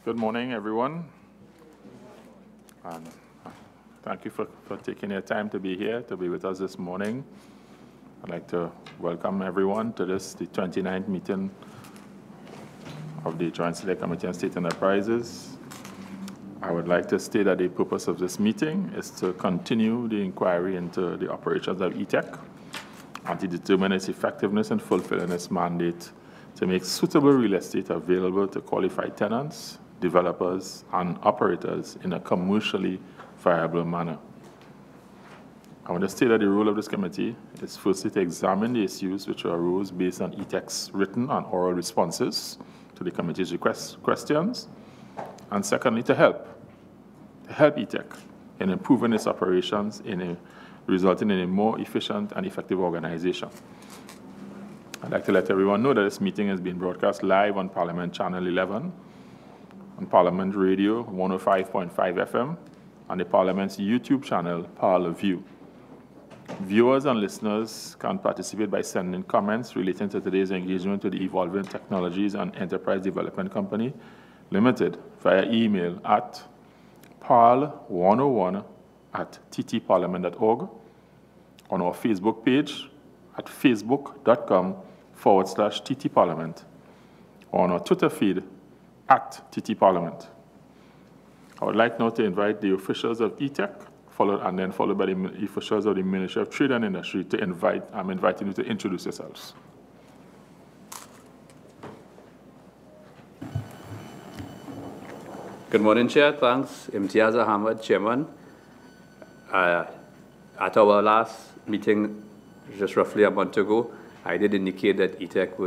Good morning, everyone. And thank you for taking your time to be here, to be with us this morning. I'd like to welcome everyone to the 29th meeting of the Joint Select Committee on State Enterprises. I would like to state that the purpose of this meeting is to continue the inquiry into the operations of eTecK and to determine its effectiveness in fulfilling its mandate to make suitable real estate available to qualified tenants, developers, and operators in a commercially viable manner. I want to state that the role of this committee is firstly to examine the issues which arose based on eTecK's written and oral responses to the committee's questions, and secondly, to help eTecK in improving its operations, resulting in a more efficient and effective organization. I'd like to let everyone know that this meeting is being broadcast live on Parliament Channel 11, on Parliament Radio 105.5 FM, and the Parliament's YouTube channel, ParlView. Viewers and listeners can participate by sending comments relating to today's engagement with the Evolving Technologies and Enterprise Development Company Limited via email at parl101@ttparliament.org, on our Facebook page at facebook.com/ttparliament, or on our Twitter feed at ttparliament. I would like now to invite the officials of eTecK, followed by the officials of the Ministry of Trade and Industry I'm inviting you to introduce yourselves. Good morning, Chair. Thanks. Imtiaz Ahmed, Chairman. At our last meeting, just roughly a month ago, I did indicate that eTecK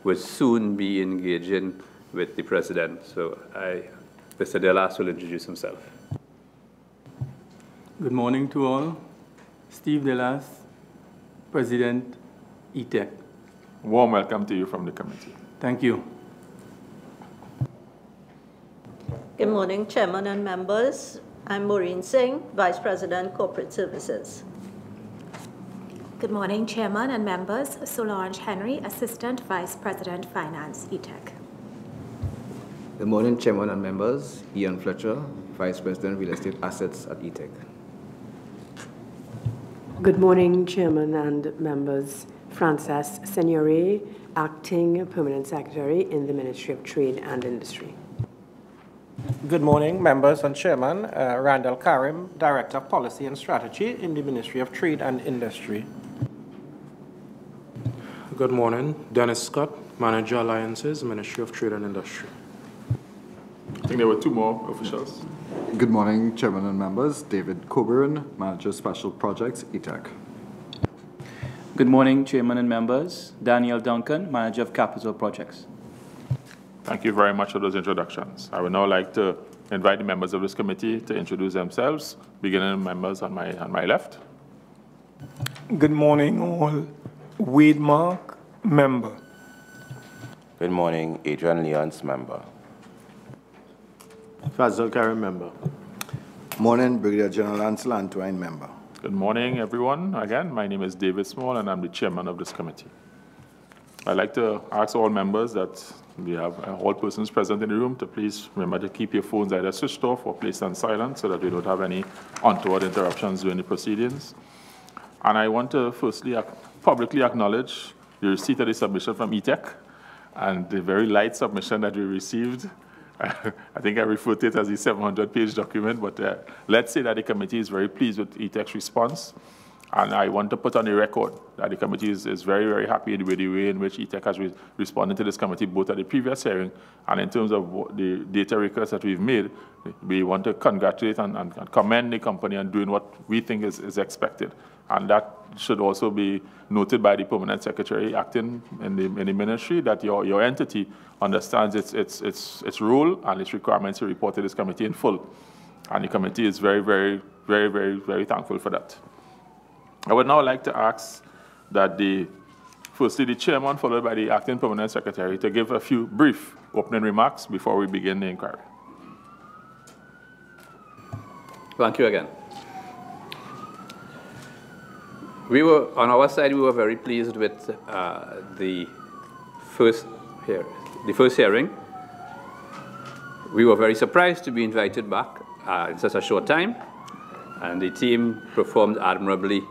would soon be engaging with the President. So Mr. Delas will introduce himself. Good morning to all. Steve Delas, President, eTecK. Warm welcome to you from the committee. Thank you. Good morning, Chairman and members. I'm Maureen Singh, Vice President, Corporate Services. Good morning, Chairman and members. Solange Henry, Assistant Vice President, Finance, eTecK. Good morning, Chairman and members. Ian Fletcher, Vice President, Real Estate Assets at eTecK. Good morning, Chairman and members. Frances Seniore, Acting Permanent Secretary in the Ministry of Trade and Industry. Good morning, members and Chairman. Randall Karim, Director of Policy and Strategy in the Ministry of Trade and Industry. Good morning, Dennis Scott, Manager Alliances, Ministry of Trade and Industry. I think there were two more officials. Good morning, Chairman and members. David Coburn, Manager Special Projects, eTecK. Good morning, Chairman and members. Daniel Duncan, Manager of Capital Projects. Thank you very much for those introductions. I would now like to invite the members of this committee to introduce themselves, beginning with members on my left. Good morning, all. Wade Mark, member. Good morning, Adrian Leons, member. Fazal Karim, member. Morning, Brigadier General Ansel Antwine, member. Good morning, everyone. Again, my name is David Small, and I'm the chairman of this committee. I'd like to ask all members that we have all persons present in the room to please remember to keep your phones either switched off or placed on silent so that we don't have any untoward interruptions during the proceedings. And I want to firstly publicly acknowledge the receipt of the submission from eTecK and the very light submission that we received. I think I refer to it as the 700-page document, but let's say that the committee is very pleased with eTecK's response. And I want to put on the record that the committee is very, very happy with the way in which eTecK has responded to this committee, both at the previous hearing and in terms of the data requests that we've made. We want to congratulate and commend the company on doing what we think is expected. And that should also be noted by the Permanent Secretary acting in the ministry, that your entity understands its role and its requirements to report to this committee in full. And the committee is very, very, very, very, very thankful for that. I would now like to ask that firstly the chairman, followed by the acting permanent secretary, to give a few brief opening remarks before we begin the inquiry. Thank you again. On our side, we were very pleased with the first hearing. we were very surprised to be invited back in such a short time, and the team performed admirably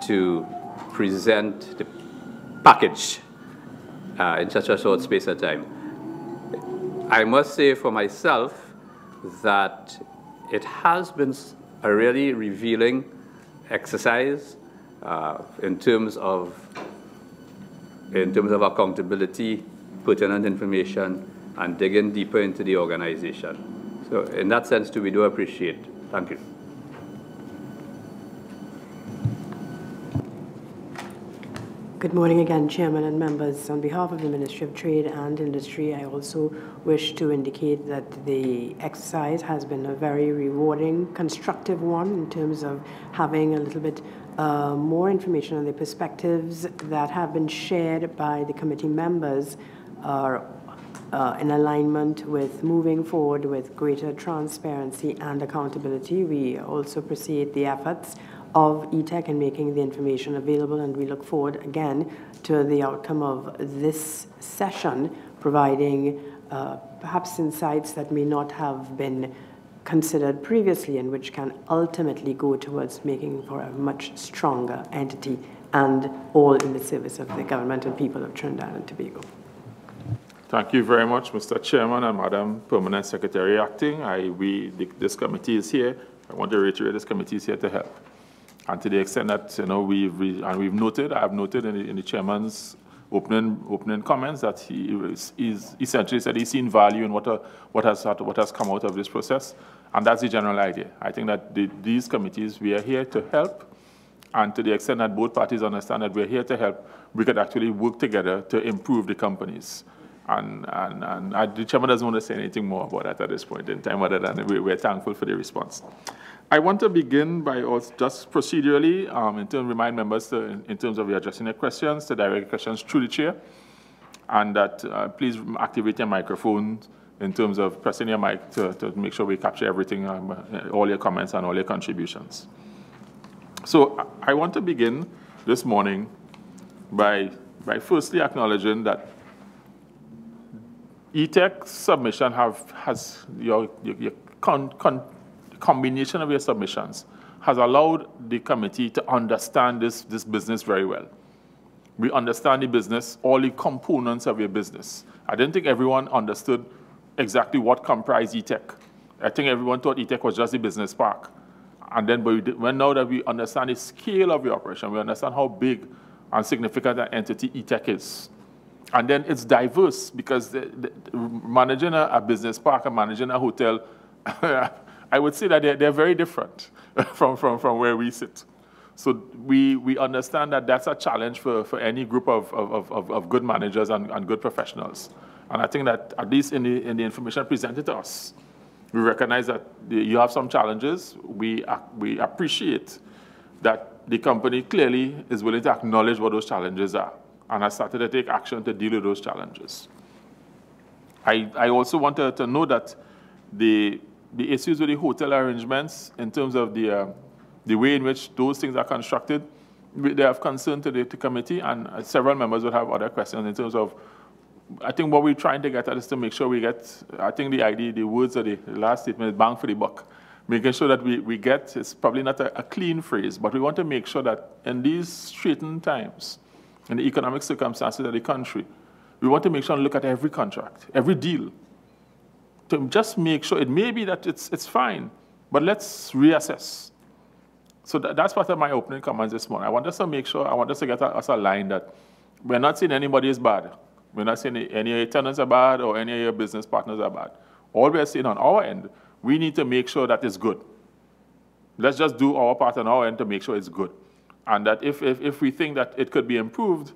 to present the package in such a short space of time. I must say for myself that it has been a really revealing exercise in terms of accountability, pertinent information, and digging deeper into the organization. So in that sense, too, we do appreciate. Thank you. Good morning again, Chairman and members. On behalf of the Ministry of Trade and Industry, I also wish to indicate that the exercise has been a very rewarding, constructive one in terms of having a little bit more information on the perspectives that have been shared by the committee members in alignment with moving forward with greater transparency and accountability. We also appreciate the efforts of eTecK in making the information available, and we look forward again to the outcome of this session, providing perhaps insights that may not have been considered previously and which can ultimately go towards making for a much stronger entity, and all in the service of the government and people of Trinidad and Tobago. Thank you very much, Mr. Chairman and Madam Permanent Secretary Acting. This committee is here. I want to reiterate, this committee is here to help. And to the extent that I've noted in the chairman's opening comments that he's essentially said he's seen value in what has come out of this process, and that's the general idea. I think that these committees, we are here to help, and to the extent that both parties understand that we're here to help, we could actually work together to improve the companies. And the chairman doesn't want to say anything more about that at this point in time, other than we're thankful for the response. I want to begin by just procedurally, remind members in terms of addressing their questions, to direct questions through the chair, and that please activate your microphone in terms of pressing your mic to make sure we capture everything, all your comments and all your contributions. So I want to begin this morning by firstly acknowledging that eTecK's submission has your combination of your submissions has allowed the committee to understand this business very well. We understand the business, all the components of your business. I didn't think everyone understood exactly what comprised eTecK. I think everyone thought eTecK was just the business park. And then now that we understand the scale of your operation, we understand how big and significant an entity eTecK is. And then it's diverse, because managing a business park and managing a hotel, I would say that they're very different from where we sit. So we understand that that's a challenge for any group of good managers and good professionals. And I think that at least in the information presented to us, we recognize that you have some challenges. We appreciate that the company clearly is willing to acknowledge what those challenges are, and has started to take action to deal with those challenges. I also wanted to know that the issues with the hotel arrangements, in terms of the way in which those things are constructed, they have concern to the committee, and several members would have other questions in terms of, I think what we're trying to get at is to make sure we get, I think the words of the last statement is bang for the buck. Making sure that we get, it's probably not a clean phrase, but we want to make sure that in these straitened times, in the economic circumstances of the country, we want to make sure and look at every contract, every deal, to just make sure, it may be that it's fine, but let's reassess. So that's part of my opening comments this morning. I want us to make sure, I want us to get us aligned that we're not saying anybody is bad. We're not saying any of your tenants are bad or any of your business partners are bad. All we're saying on our end, we need to make sure that it's good. Let's just do our part on our end to make sure it's good. And that if we think that it could be improved,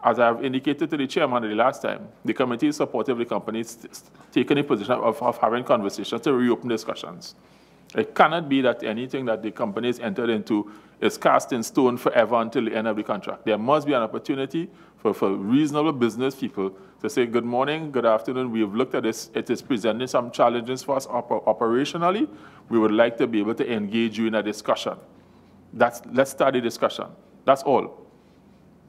as I've indicated to the chairman the last time, the committee is supportive of the companies taking a position of having conversations to reopen discussions. It cannot be that anything that the companies entered into is cast in stone forever until the end of the contract. There must be an opportunity for reasonable business people to say, good morning, good afternoon, we've looked at this, it is presenting some challenges for us operationally. We would like to be able to engage you in a discussion. Let's start the discussion. That's all.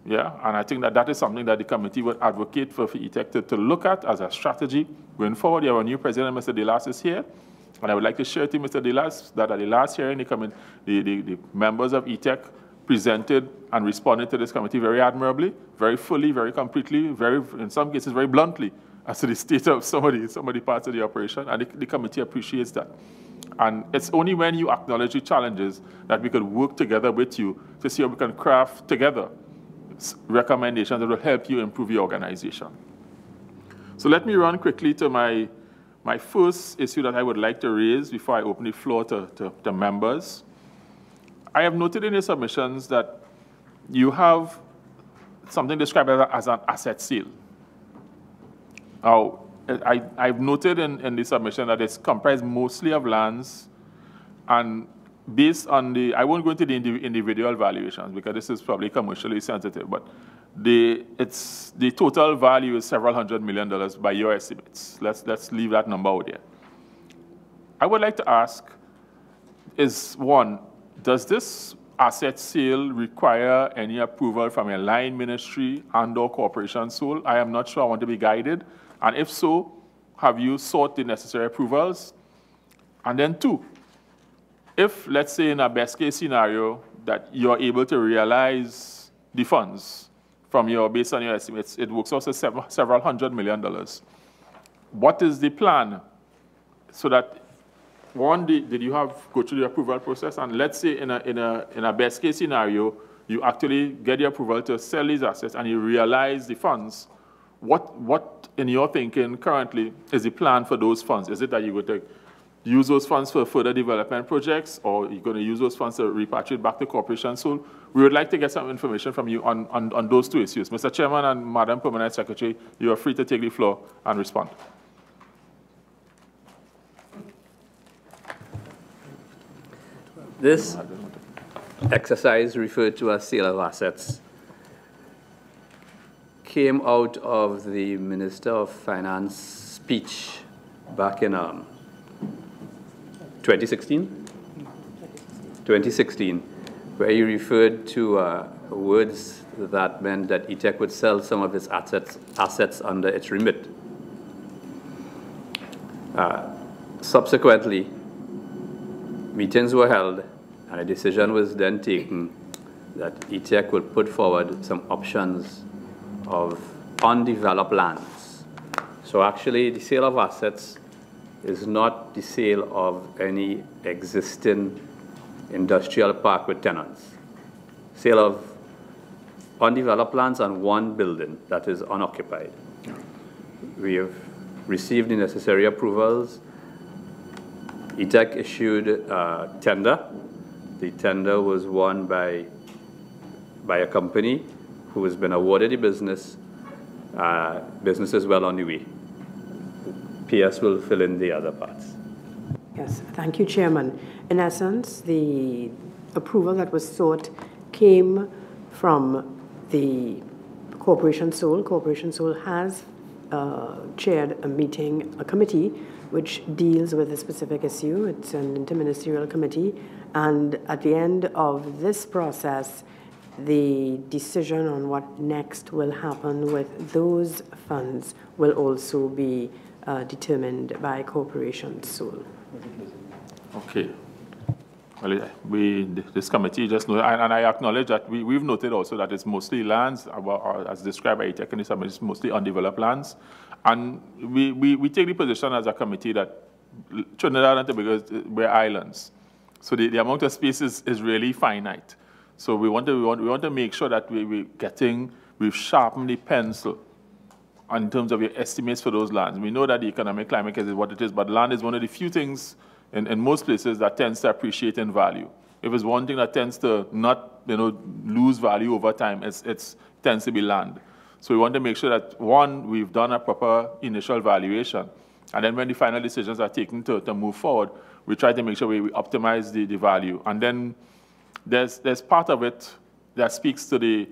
Yeah, and I think that that is something that the committee would advocate for eTecK to look at as a strategy going forward. You have a new president, Mr. Delas, is here. And I would like to share to Mr. Delas that at the last hearing, the members of eTecK presented and responded to this committee very admirably, very fully, very completely, very, in some cases, very bluntly as to the state of some of the parts of the operation, and the committee appreciates that. And it's only when you acknowledge the challenges that we could work together with you to see how we can craft together recommendations that will help you improve your organization. So let me run quickly to my first issue that I would like to raise before I open the floor to members. I have noted in your submissions that you have something described as an asset sale. Now, I've noted in the submission that it's comprised mostly of lands, and based on the, I won't go into the individual valuations because this is probably commercially sensitive, but the total value is several $100 million by your estimates. Let's leave that number out there. I would like to ask is, one, does this asset sale require any approval from a line ministry and/or corporation sole? I am not sure. I want to be guided. And if so, have you sought the necessary approvals? And then two, if, let's say, in a best case scenario that you're able to realize the funds from based on your estimates, it works out to several $100 million. What is the plan so that, one, did you go through the approval process? And let's say in a best case scenario, you actually get the approval to sell these assets and you realize the funds. What in your thinking currently is the plan for those funds? Is it that you're going to use those funds for further development projects, or you're going to use those funds to repatriate back to corporation? So we would like to get some information from you on those two issues. Mr. Chairman and Madam Permanent Secretary, you are free to take the floor and respond. This exercise referred to as sale of assets came out of the Minister of Finance speech back in 2016, where he referred to words that meant that eTecK would sell some of its assets under its remit. Subsequently, meetings were held, and a decision was then taken that eTecK would put forward some options of undeveloped lands. So actually, the sale of assets is not the sale of any existing industrial park with tenants. Sale of undeveloped lands on one building that is unoccupied. We have received the necessary approvals. eTecK issued a tender. The tender was won by a company who has been awarded the business. Business is well on the way. PS will fill in the other parts. Yes, thank you, Chairman. In essence, the approval that was sought came from the corporation sole. Corporation sole has chaired a committee which deals with a specific issue. It's an interministerial committee. And at the end of this process, the decision on what next will happen with those funds will also be determined by corporation sole. Okay. Well, this committee just know, and I acknowledge that we've noted also that it's mostly lands, as described by eTecK in the summary, it's mostly undeveloped lands. And we take the position as a committee that Trinidad and Tobago, we're islands. So the amount of space is really finite. So we want to make sure that we've sharpened the pencil in terms of your estimates for those lands. We know that the economic climate is what it is, but land is one of the few things in most places that tends to appreciate in value. If it's one thing that tends to not lose value over time, it tends to be land. So we want to make sure that, one, we've done a proper initial valuation, and then when the final decisions are taken to move forward, we try to make sure we optimize the value. And then there's part of it that speaks to the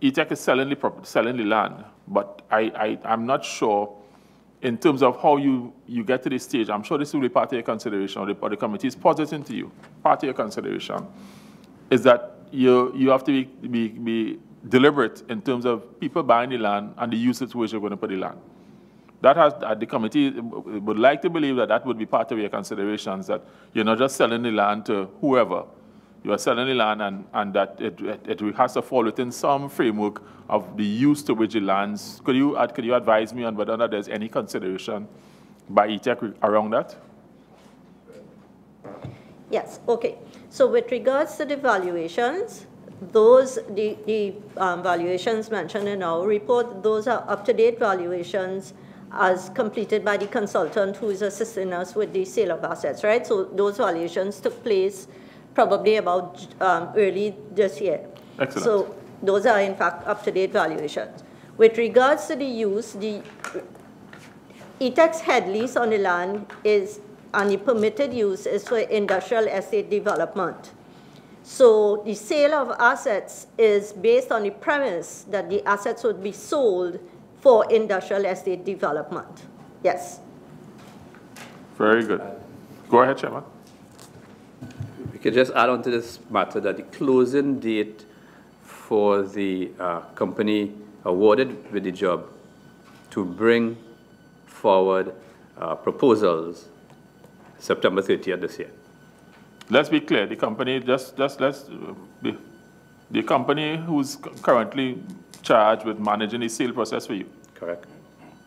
eTecK is selling the land, but I'm not sure in terms of how you get to this stage. I'm sure this will be part of your consideration, or the committee is positing to you. Part of your consideration is that you have to be deliberate in terms of people buying the land and the usage to which you're going to put the land. That has, the committee would like to believe that that would be part of your considerations, that you're not just selling the land to whoever. You are selling the land and that it has to fall within some framework of the use to which the lands. Could you advise me on whether or not there's any consideration by eTecK around that? Yes, okay. So with regards to the valuations, the valuations mentioned in our report, those are up-to-date valuations as completed by the consultant who is assisting us with the sale of assets, right? So those valuations took place probably about early this year. Excellent. So those are in fact up-to-date valuations. With regards to the use, the eTecK's head lease on the land is, and the permitted use is for industrial estate development. So the sale of assets is based on the premise that the assets would be sold for industrial estate development. Yes. Very good. Go ahead, Chairman. We could just add on to this matter that the closing date for the company awarded with the job to bring forward proposals September 30th this year. Let's be clear. The company the company who's currently charged with managing the sale process for you. Correct.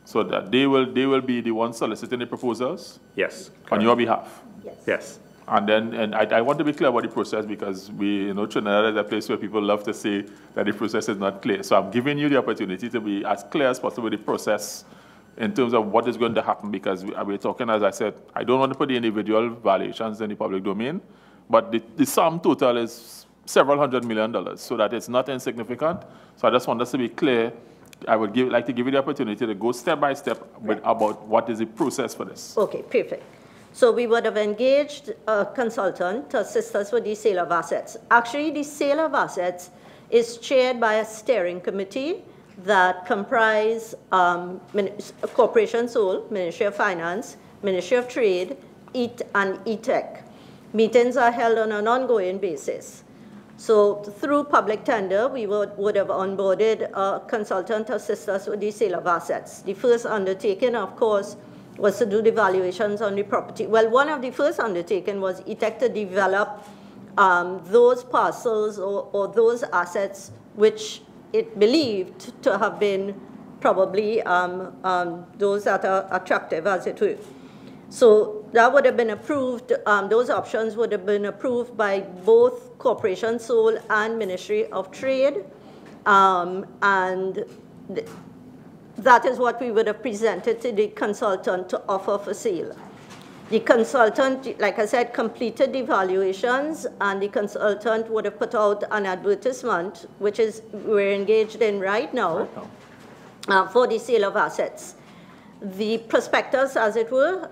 So that they will be the ones soliciting the proposals. Yes. Correct. On your behalf. Yes. Yes. And I want to be clear about the process because Trinidad is a place where people love to say that the process is not clear. So I'm giving you the opportunity to be as clear as possible with the process in terms of what is going to happen, because we're talking, as I said, I don't want to put the individual valuations in the public domain, but the sum total is several $100 million, so that it's not insignificant. So I just want us to be clear. I would like to give you the opportunity to go step by step about what is the process for this. Okay, perfect. So we would have engaged a consultant to assist us with the sale of assets. Actually, the sale of assets is chaired by a steering committee that comprise Corporation Sole, Ministry of Finance, Ministry of Trade, and eTecK. Meetings are held on an ongoing basis. So through public tender, we would have onboarded a consultant to assist us with the sale of assets. The first undertaking, of course, was to do the valuations on the property. Well, one of the first undertaking was eTecK to develop those parcels or those assets which it believed to have been probably those that are attractive, as it were. So that would have been approved, those options would have been approved by both Corporation Sole and Ministry of Trade, and that is what we would have presented to the consultant to offer for sale. The consultant, like I said, completed the evaluations, and the consultant would have put out an advertisement, which is we're engaged in right now, for the sale of assets. The prospectus, as it were,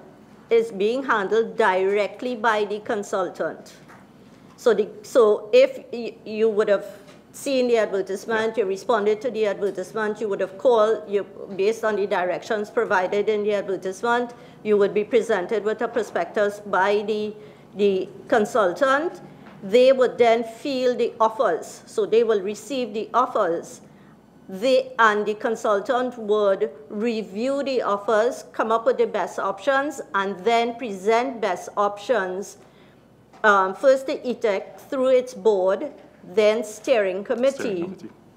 is being handled directly by the consultant. So if you would have seen the advertisement, you responded to the advertisement, you would have called, based on the directions provided in the advertisement, you would be presented with a prospectus by the consultant. They would then field the offers. So they will receive the offers. And the consultant would review the offers, come up with the best options, and then present best options, first to eTecK through its board, then steering committee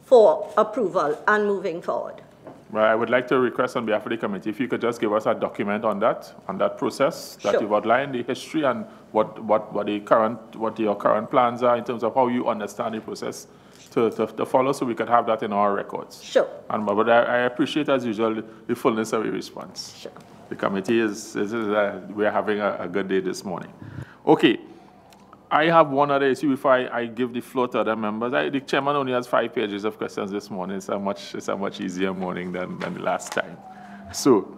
for approval and moving forward. Well, I would like to request on behalf of the committee, if you could just give us a document on that process, that you've outlined the history and what your current plans are in terms of how you understand the process to follow, so we could have that in our records. Sure. But I appreciate, as usual, the fullness of your response. Sure. The committee we're having a good day this morning. Okay. I have one other issue before I give the floor to other members. The chairman only has 5 pages of questions this morning. It's a much easier morning than the last time. So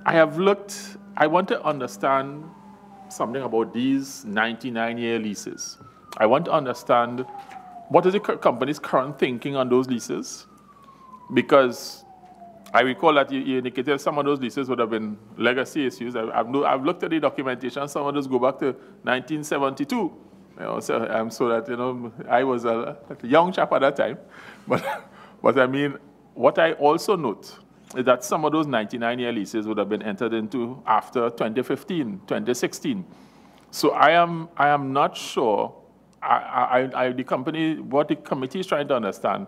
I want to understand something about these 99-year leases. I want to understand what is the company's current thinking on those leases, because I recall that you indicated some of those leases would have been legacy issues. I've looked at the documentation. Some of those go back to 1972, So that, I was a young chap at that time. But I mean, what I also note is that some of those 99-year leases would have been entered into after 2015, 2016. So I am not sure, the company, what the committee is trying to understand,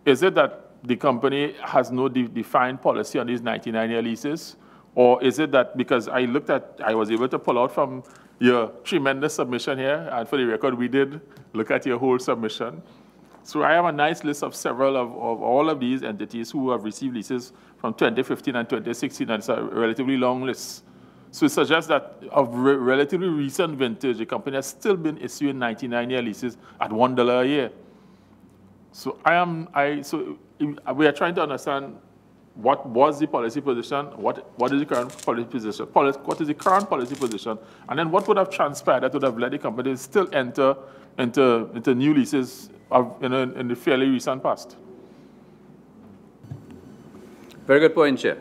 is it that the company has no defined policy on these 99-year leases? Or is it that because I was able to pull out from your tremendous submission here, and for the record, we did look at your whole submission. So I have a nice list of several of all of these entities who have received leases from 2015 and 2016, and it's a relatively long list. So it suggests that of relatively recent vintage, the company has still been issuing 99-year leases at $1 a year. So we are trying to understand what was the policy position, what is the current policy position, what is the current policy position, and then what would have transpired that would have let the company still enter into new leases in the fairly recent past. Very good point, Chair.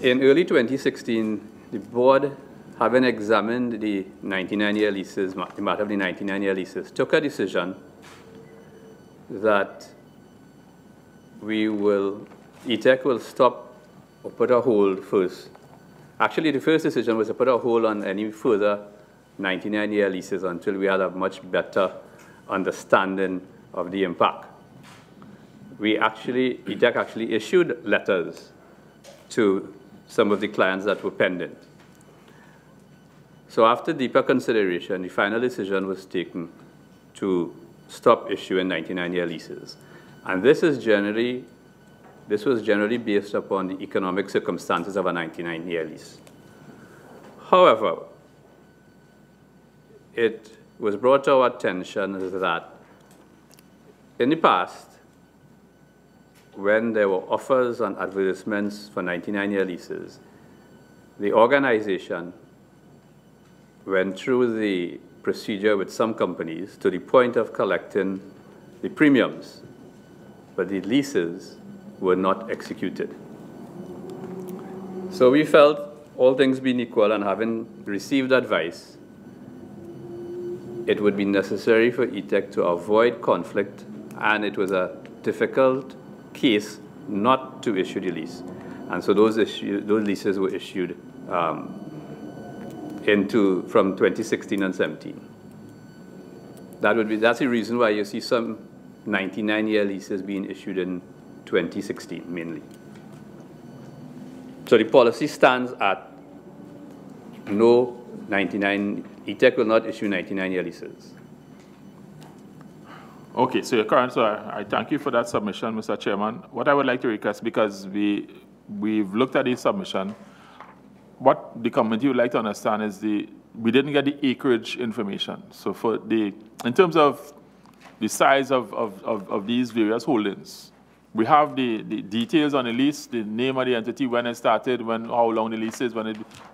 In early 2016, the board, having examined the 99-year leases, the matter of the 99-year leases, took a decision that eTecK will stop or put a hold first. Actually, the first decision was to put a hold on any further 99-year leases until we had a much better understanding of the impact. eTecK actually issued letters to some of the clients that were pending. So after deeper consideration, the final decision was taken to stop issuing 99-year leases. And this was generally based upon the economic circumstances of a 99-year lease. However, it was brought to our attention that in the past, when there were offers and advertisements for 99-year leases, the organization went through the procedure with some companies to the point of collecting the premiums, but the leases were not executed. So we felt, all things being equal and having received advice, it would be necessary for eTecK to avoid conflict, and it was a difficult case not to issue the lease. And so those leases were issued from 2016 and 17. That's the reason why you see some 99-year leases being issued in 2016 mainly. So the policy stands at no eTecK will not issue 99-year leases. Okay, so I thank you for that submission, Mr. Chairman. What I would like to request, because we've looked at the submission, what the committee would like to understand is we didn't get the acreage information. So in terms of the size of these various holdings, we have the details on the lease, the name of the entity, when it started, how long the lease is, but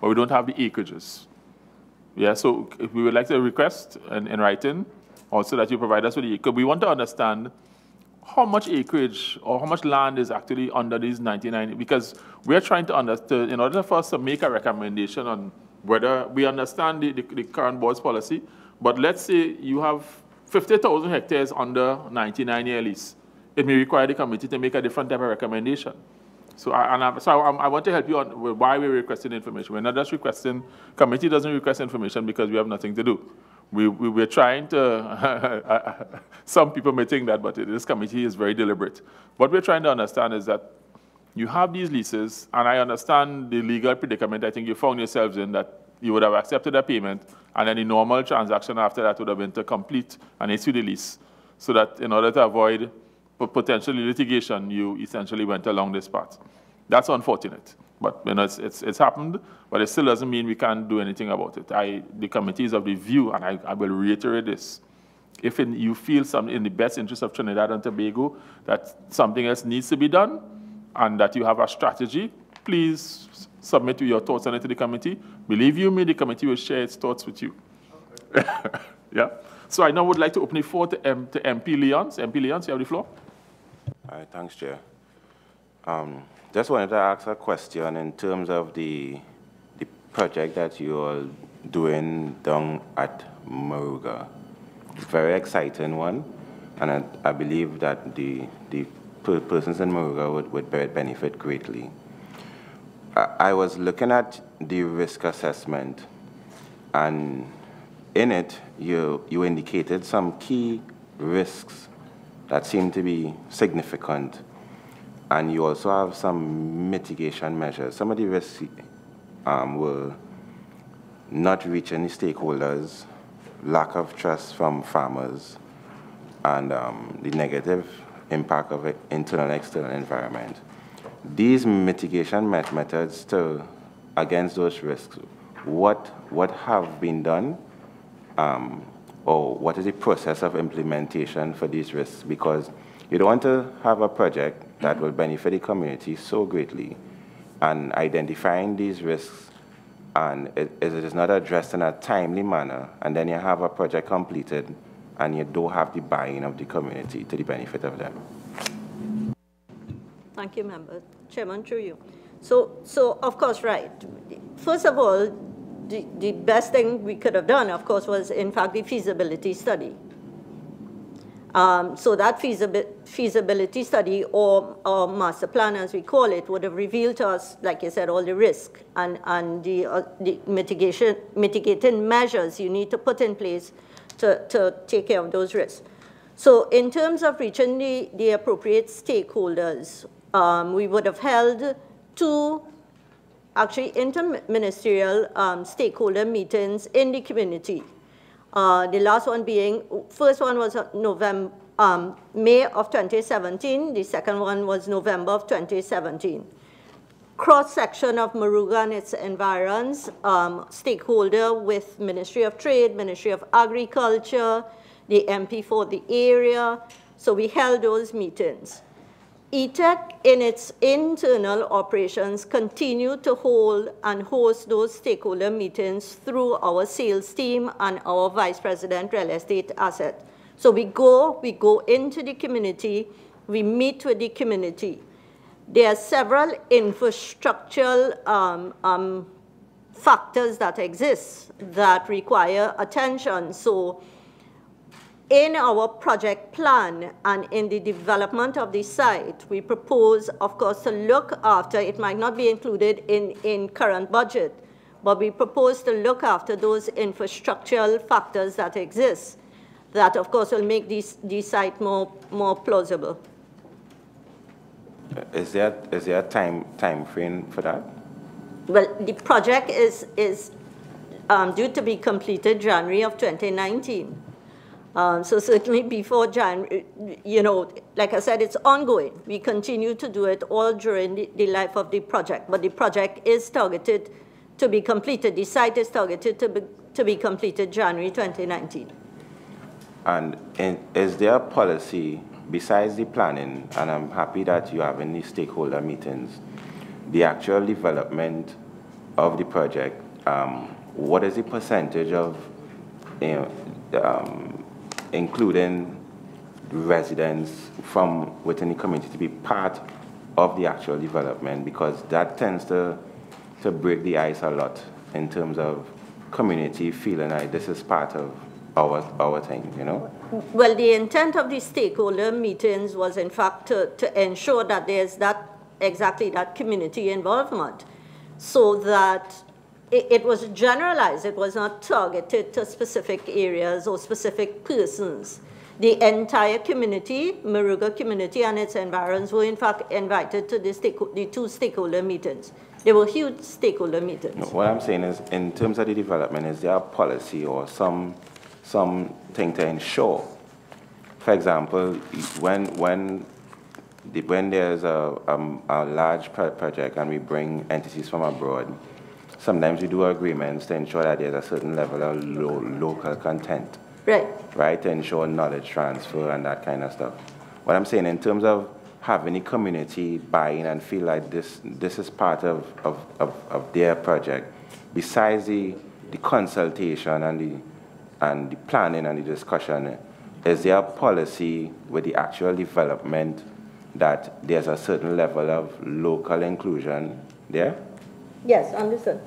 we don't have the acreages. Yeah, so if we would like to request in writing also that you provide us with the acreage. We want to understand how much acreage or how much land is actually under these 99, because we are trying to understand, in order for us to make a recommendation on whether we understand the current board's policy, but let's say you have 50,000 hectares under 99-year lease. It may require the committee to make a different type of recommendation. So I want to help you on why we're requesting information. We're not just requesting, committee doesn't request information because we have nothing to do. We're trying to, some people may think that, but this committee is very deliberate. What we're trying to understand is that you have these leases, and I understand the legal predicament I think you found yourselves in, that you would have accepted a payment, and then the normal transaction after that would have been to complete and issue the lease, so that in order to avoid potentially litigation, you essentially went along this path. That's unfortunate, but it's happened, but it still doesn't mean we can't do anything about it. The committee is of the view, and I will reiterate this, if you feel in the best interest of Trinidad and Tobago that something else needs to be done, and that you have a strategy, please submit your thoughts on it to the committee. Believe you me, the committee will share its thoughts with you. Okay. Yeah. So I now would like to open the floor to MP Leons. MP Leons, you have the floor. All right, thanks, Chair. Just wanted to ask a question in terms of the project that you all doing down at Moruga. Very exciting one, and I believe that the persons in Moruga would benefit greatly. I was looking at the risk assessment, and in it, you indicated some key risks that seem to be significant, and you also have some mitigation measures. Some of the risks were not reaching the stakeholders, lack of trust from farmers, and the negative impact of the internal and external environment. These mitigation methods against those risks, what have been done, or what is the process of implementation for these risks? Because you don't want to have a project that will benefit the community so greatly, and identifying these risks, and it is not addressed in a timely manner, and then you have a project completed, and you don't have the buy-in of the community to the benefit of them. Thank you, Member. Chairman, through you. So of course, right. First of all, the best thing we could have done, of course, was in fact the feasibility study. So that feasibility study, or master plan as we call it, would have revealed to us, like you said, all the risk and the mitigating measures you need to put in place to take care of those risks. So in terms of reaching the appropriate stakeholders, we would have held two actually interministerial stakeholder meetings in the community. The last one being, first one was May of 2017, the second one was November of 2017. Cross-section of Moruga and its environs, stakeholder with Ministry of Trade, Ministry of Agriculture, the MP for the area, so we held those meetings. eTecK, in its internal operations, continue to hold and host those stakeholder meetings through our sales team and our Vice President Real Estate Asset. So we go into the community, we meet with the community. There are several infrastructural factors that exist that require attention. So in our project plan and in the development of the site, we propose, of course, to look after, it might not be included in current budget, but we propose to look after those infrastructural factors that exist, that, of course, will make the site more plausible. Is there a time frame for that? Well, the project is due to be completed January of 2019. So certainly before January, like I said, it's ongoing. We continue to do it all during the life of the project, but the project is targeted to be completed. The site is targeted to be completed January 2019. And is there a policy, besides the planning, and I'm happy that you have in these stakeholder meetings, the actual development of the project, what is the percentage of, including residents from within the community to be part of the actual development, because that tends to break the ice a lot in terms of community feeling like this is part of our thing, Well, the intent of the stakeholder meetings was, in fact, to ensure that there's exactly that community involvement, so that it was generalized. It was not targeted to specific areas or specific persons. The entire community, Moruga community and its environs, were in fact invited to the two stakeholder meetings. They were huge stakeholder meetings. No, what I'm saying is, in terms of the development, is there a policy or something to ensure? For example, when there's a large project and we bring entities from abroad, sometimes we do agreements to ensure that there's a certain level of local content. Right. Right, to ensure knowledge transfer and that kind of stuff. What I'm saying, in terms of having the community buy in and feel like this is part of their project, besides the consultation and the planning and the discussion, is there a policy with the actual development that there's a certain level of local inclusion there? Yes, understood.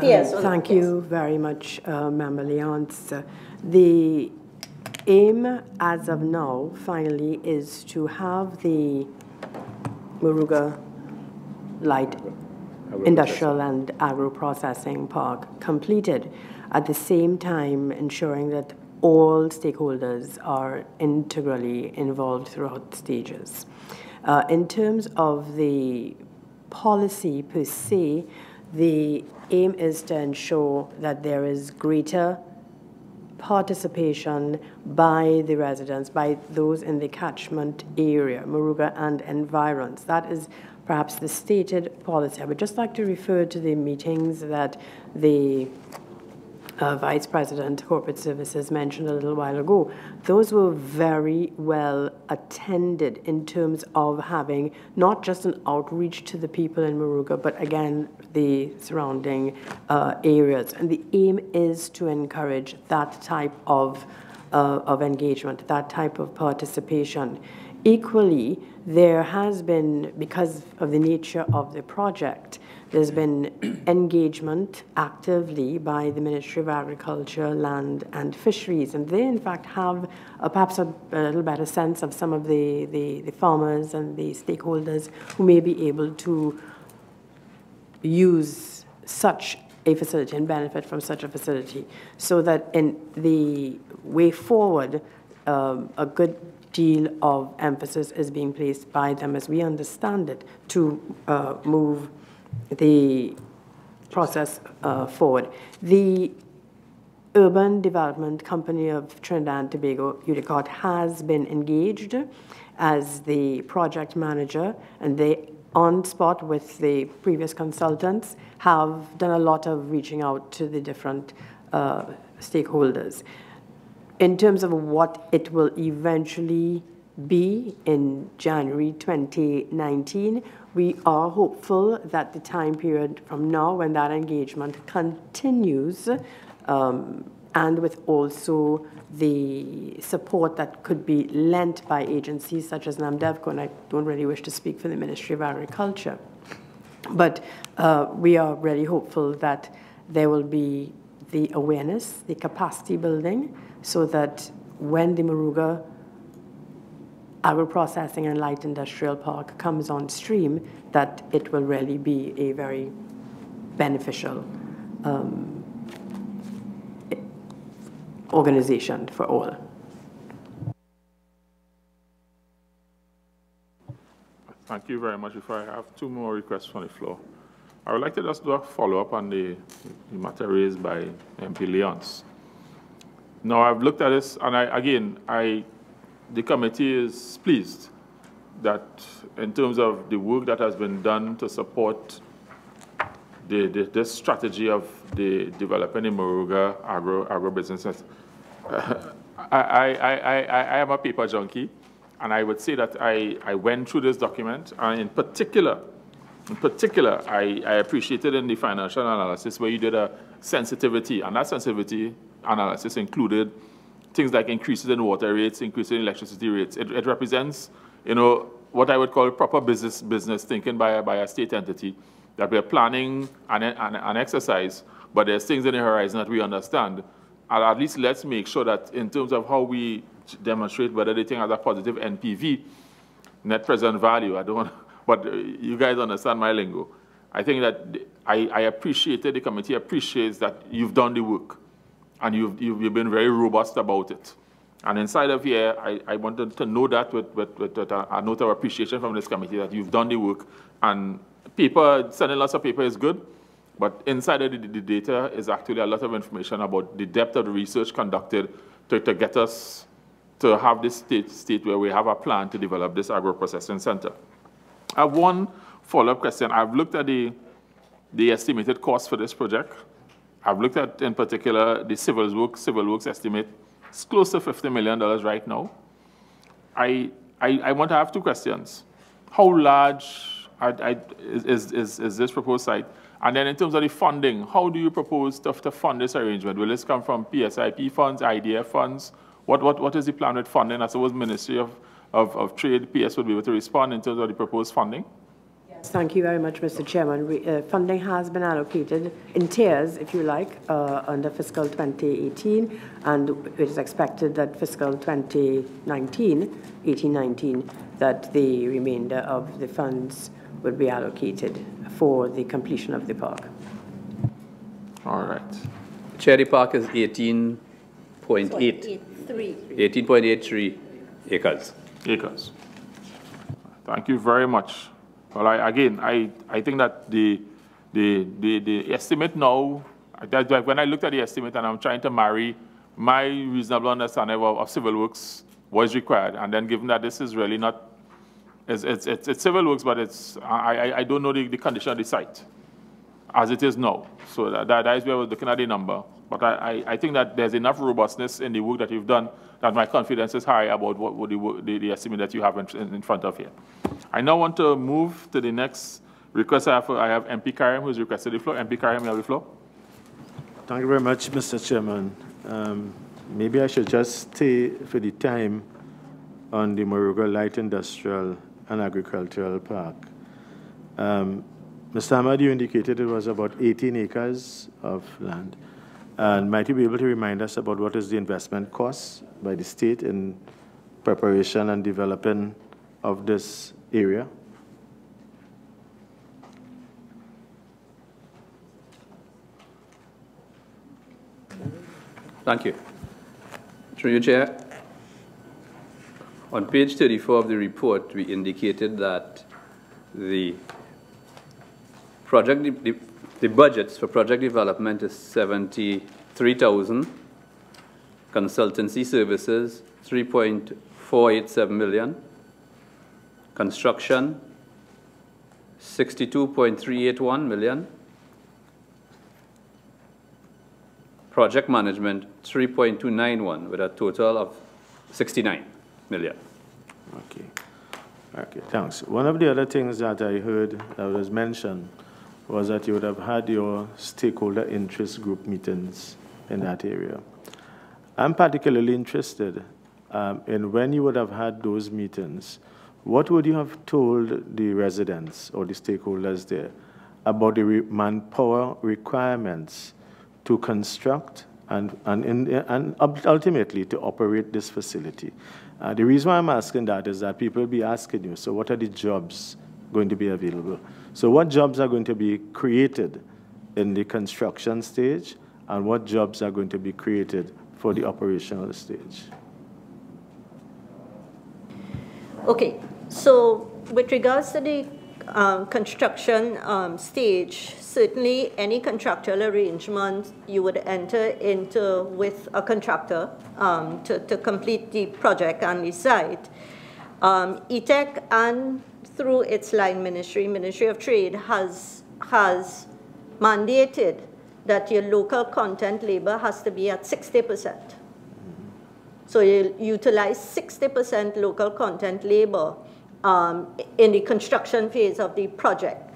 Yes. Thank you very much, Member Leonce. The aim as of now, finally, is to have the Moruga Light Industrial and Agro-Processing Park completed, at the same time ensuring that all stakeholders are integrally involved throughout stages. In terms of the policy per se, the aim is to ensure that there is greater participation by the residents, by those in the catchment area, Moruga and environs. That is perhaps the stated policy. I would just like to refer to the meetings that the Vice President Corporate Services mentioned a little while ago. Those were very well attended in terms of having not just an outreach to the people in Moruga, but again, the surrounding areas. And the aim is to encourage that type of engagement, that type of participation. Equally, there has been, because of the nature of the project, there's been engagement actively by the Ministry of Agriculture, Land and Fisheries, and they in fact have perhaps a little better sense of some of the farmers and the stakeholders who may be able to use such a facility and benefit from such a facility, so that in the way forward, a good deal of emphasis is being placed by them, as we understand it, to move the process forward. The Urban Development Company of Trinidad and Tobago, UDECOT, has been engaged as the project manager, and they, on spot with the previous consultants, have done a lot of reaching out to the different stakeholders. In terms of what it will eventually be in January 2019, we are hopeful that the time period from now, when that engagement continues, and with also the support that could be lent by agencies such as NAMDEVCO, and I don't really wish to speak for the Ministry of Agriculture, but we are really hopeful that there will be the awareness, the capacity building, so that when the Moruga Agro-Processing and Light Industrial Park comes on stream, that it will really be a very beneficial organization for all. Thank you very much. Before I have two more requests from the floor, I would like to just do a follow-up on the matter raised by MP Leonce. Now, I've looked at this, and the committee is pleased that in terms of the work that has been done to support this strategy of the developing the Moruga agro businesses. I am a paper junkie, and I would say that I went through this document, and in particular, I appreciated in the financial analysis where you did a sensitivity, and that sensitivity analysis included things like increases in water rates, increases in electricity rates. It represents, what I would call proper business thinking by a state entity, that we're planning an exercise, but there's things in the horizon that we understand. And at least let's make sure that in terms of how we demonstrate whether the thing has a positive NPV, net present value, but you guys understand my lingo. I think that I appreciated, the committee appreciates that you've done the work, and you've been very robust about it. And inside of here, I wanted to know that with a note of appreciation from this committee that you've done the work. And sending lots of paper is good, but inside of the data is actually a lot of information about the depth of the research conducted to get us to have this state where we have a plan to develop this agro-processing center. I have one follow-up question. I've looked at the estimated cost for this project. I've looked at, in particular, the civil works estimate. It's close to $50 million right now. I want to have two questions. How large is this proposed site? And then in terms of the funding, how do you propose to fund this arrangement? Will this come from PSIP funds, IDF funds? What is the plan with funding? I suppose Ministry of Trade, PS would be able to respond in terms of the proposed funding. Yes, Thank you very much, Mr. Chairman. Funding has been allocated in tiers, if you like, under fiscal 2018, and it is expected that fiscal 2019, that the remainder of the funds would be allocated for the completion of the park. All right. Cherry Park is 18.83 acres. Thank you very much. Well, I think that the estimate now, when I looked at the estimate and I'm trying to marry my reasonable understanding of civil works, what is required, and then given that this is really not, it's civil works, but I don't know the condition of the site as it is now. So that is where I was looking at the number. But I think that there's enough robustness in the work that you've done that my confidence is high about what the estimate that you have in front of here. I now want to move to the next request. I have MP Karim, who's requested the floor. MP Karim, you have the floor. Thank you very much, Mr. Chairman. Maybe I should just stay for the time on the Moruga Light Industrial and Agricultural Park. Mr. Ahmad, you indicated it was about 18 acres of land. And might you be able to remind us about what is the investment cost by the state in preparation and developing of this area? Thank you. Through you, Chair. On page 34 of the report, we indicated that the budgets for project development is $73,000, consultancy services $3.487 million, construction $62.381 million, project management $3.291 with a total of $69 million. Okay, thanks. One of the other things that I heard that was mentioned was that you would have had your stakeholder interest group meetings in that area. I'm particularly interested in when you would have had those meetings, what would you have told the residents or the stakeholders there about the manpower requirements to construct and ultimately to operate this facility? The reason why I'm asking that is that people will be asking you, so what are the jobs going to be available? So what jobs are going to be created in the construction stage, and what jobs are going to be created for the operational stage? Okay, so with regards to the construction stage, certainly any contractual arrangement you would enter into with a contractor to complete the project and the site. eTecK and through its line ministry, Ministry of Trade, has mandated that your local content labor has to be at 60%. So you utilize 60% local content labor in the construction phase of the project.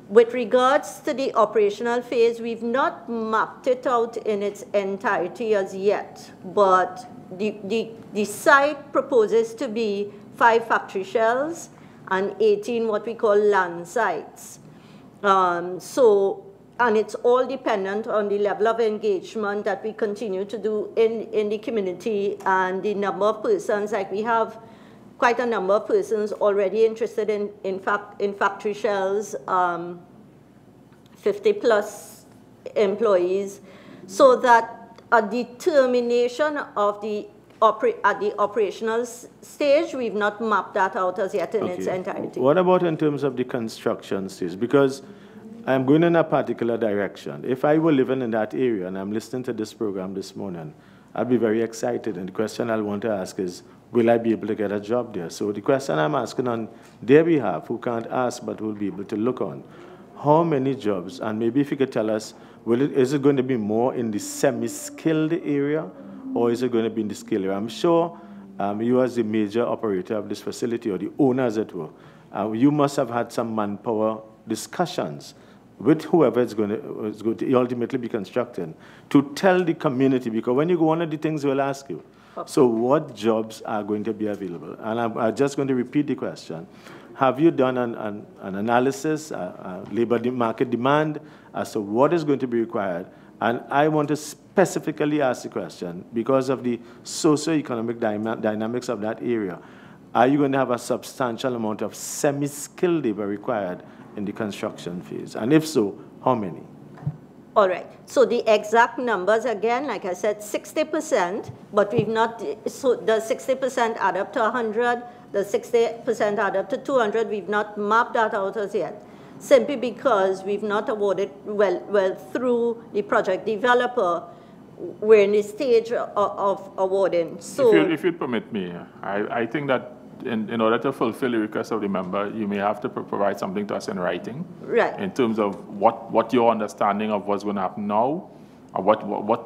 With regards to the operational phase, we've not mapped it out in its entirety as yet, but the site proposes to be 5 factory shells and 18 what we call land sites. And it's all dependent on the level of engagement that we continue to do in the community and the number of persons. Like we have quite a number of persons already interested in factory shells, 50 plus employees, so that a determination of at the operational stage, we've not mapped that out as yet in its entirety. What about in terms of the construction stage? Because I'm going in a particular direction. If I were living in that area and I'm listening to this program this morning, I'd be very excited. And the question I'll want to ask is, will I be able to get a job there? So the question I'm asking on their behalf, who can't ask but will be able to look on, how many jobs, and maybe if you could tell us, is it going to be more in the semi-skilled area, or is it going to be in the skilled area? I'm sure you as the major operator of this facility, or the owner as it were, you must have had some manpower discussions with whoever is going to ultimately be constructing to tell the community, because when you go, one of the things we'll ask you, so what jobs are going to be available? And I'm just going to repeat the question. have you done an analysis, labor market demand, as to what is going to be required? And I want to specifically ask the question, because of the socio-economic dynamics of that area, are you going to have a substantial amount of semi-skilled labor required in the construction phase? And if so, how many? All right. So the exact numbers, again, like I said, 60%, but we've not, so the 60% add up to 100, the 60% add up to 200. We've not mapped that out as yet, simply because we've not awarded, well, through the project developer, we're in the stage of awarding. So if you'd permit me, I think that in order to fulfill the request of the member, you may have to provide something to us in writing. Right. In terms of what your understanding of what's going to happen now, or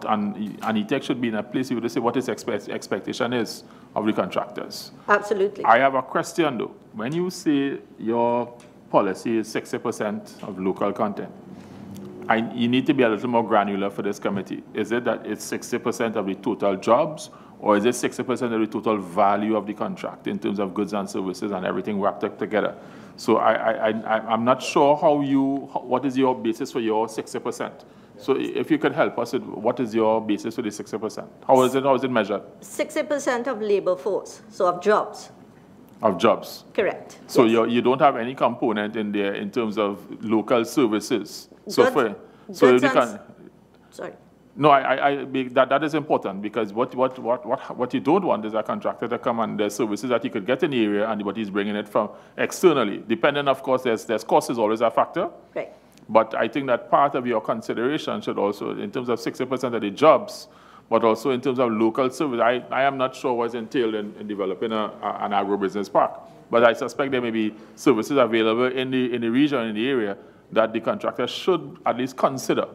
and eTecK should be in a place you would say what his expectation is of the contractors. Absolutely. I have a question though. When you say your policy is 60% of local content, you need to be a little more granular for this committee. Is it that it's 60% of the total jobs, or is it 60% of the total value of the contract in terms of goods and services and everything wrapped up together? So I'm not sure what is your basis for your 60%? So if you could help us with what is your basis for the 60%? How is it measured? 60% of labor force, so of jobs. Of jobs. Correct. So yes. you don't have any component in there in terms of local services. Sorry. No, that is important, because what you don't want is a contractor to come and there's services that he could get in the area and what he's bringing it from externally. Depending, of course, there's cost is always a factor. Right. But I think that part of your consideration should also, in terms of 60% of the jobs, but also in terms of local service. I am not sure what's entailed in developing an agribusiness park, but I suspect there may be services available in the region, in the area, that the contractor should at least consider.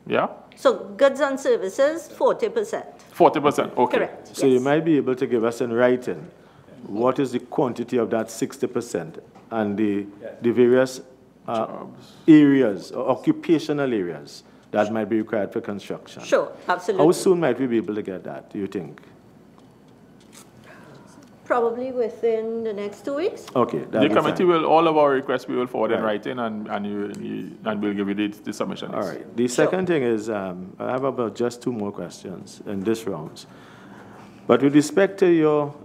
Yeah? So goods and services, 40%. 40%, okay. Correct. So yes. you might be able to give us in writing what is the quantity of that 60% and the various areas, or occupational areas that might be required for construction. Sure, absolutely. How soon might we be able to get that, do you think? Probably within the next 2 weeks. Okay. The committee will, all of our requests we will forward in writing, and we'll give you the submissions. All right. The second thing is, I have about just 2 more questions in this round. But with respect to your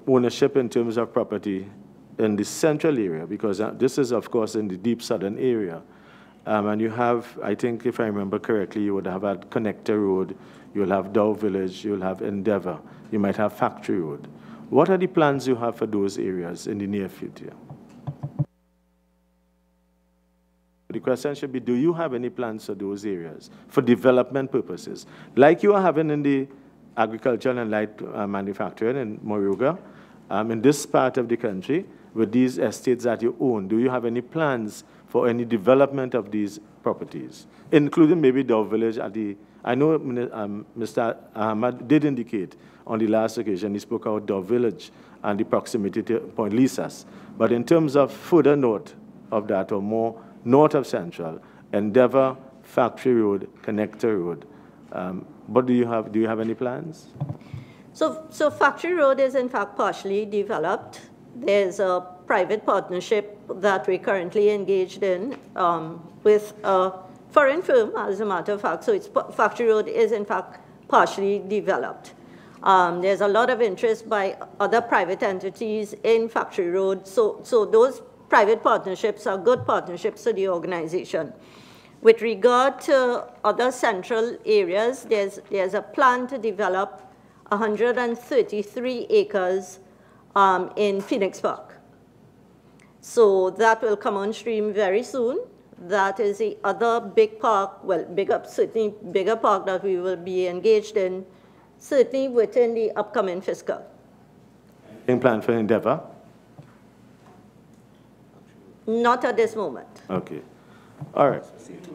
ownership in terms of property in the central area, because this is, of course, in the deep southern area, and you have, I think, if I remember correctly, you would have had Connector Road, you'll have Dow Village, you'll have Endeavour, you might have Factory Road. What are the plans you have for those areas in the near future? The question should be, do you have any plans for those areas for development purposes? Like you are having in the agricultural and light manufacturing in Moruga, in this part of the country, with these estates that you own, do you have any plans for any development of these properties, including maybe Dow Village at the, I know Mr. Ahmad did indicate on the last occasion, he spoke about Dow Village and the proximity to Point Lease. But in terms of further north of that, or more north of Central, Endeavour, Factory Road, Connector Road, what do you have any plans? So Factory Road is in fact partially developed. There's a private partnership that we're currently engaged in with a foreign firm, as a matter of fact. So Factory Road is in fact partially developed. There's a lot of interest by other private entities in Factory Road. So those private partnerships are good partnerships for the organization. With regard to other central areas, there's a plan to develop 133 acres in Phoenix Park. So that will come on stream very soon. That is the other big park, well, certainly bigger park that we will be engaged in, certainly within the upcoming fiscal. Any plan for Endeavour? Not at this moment. Okay. All right.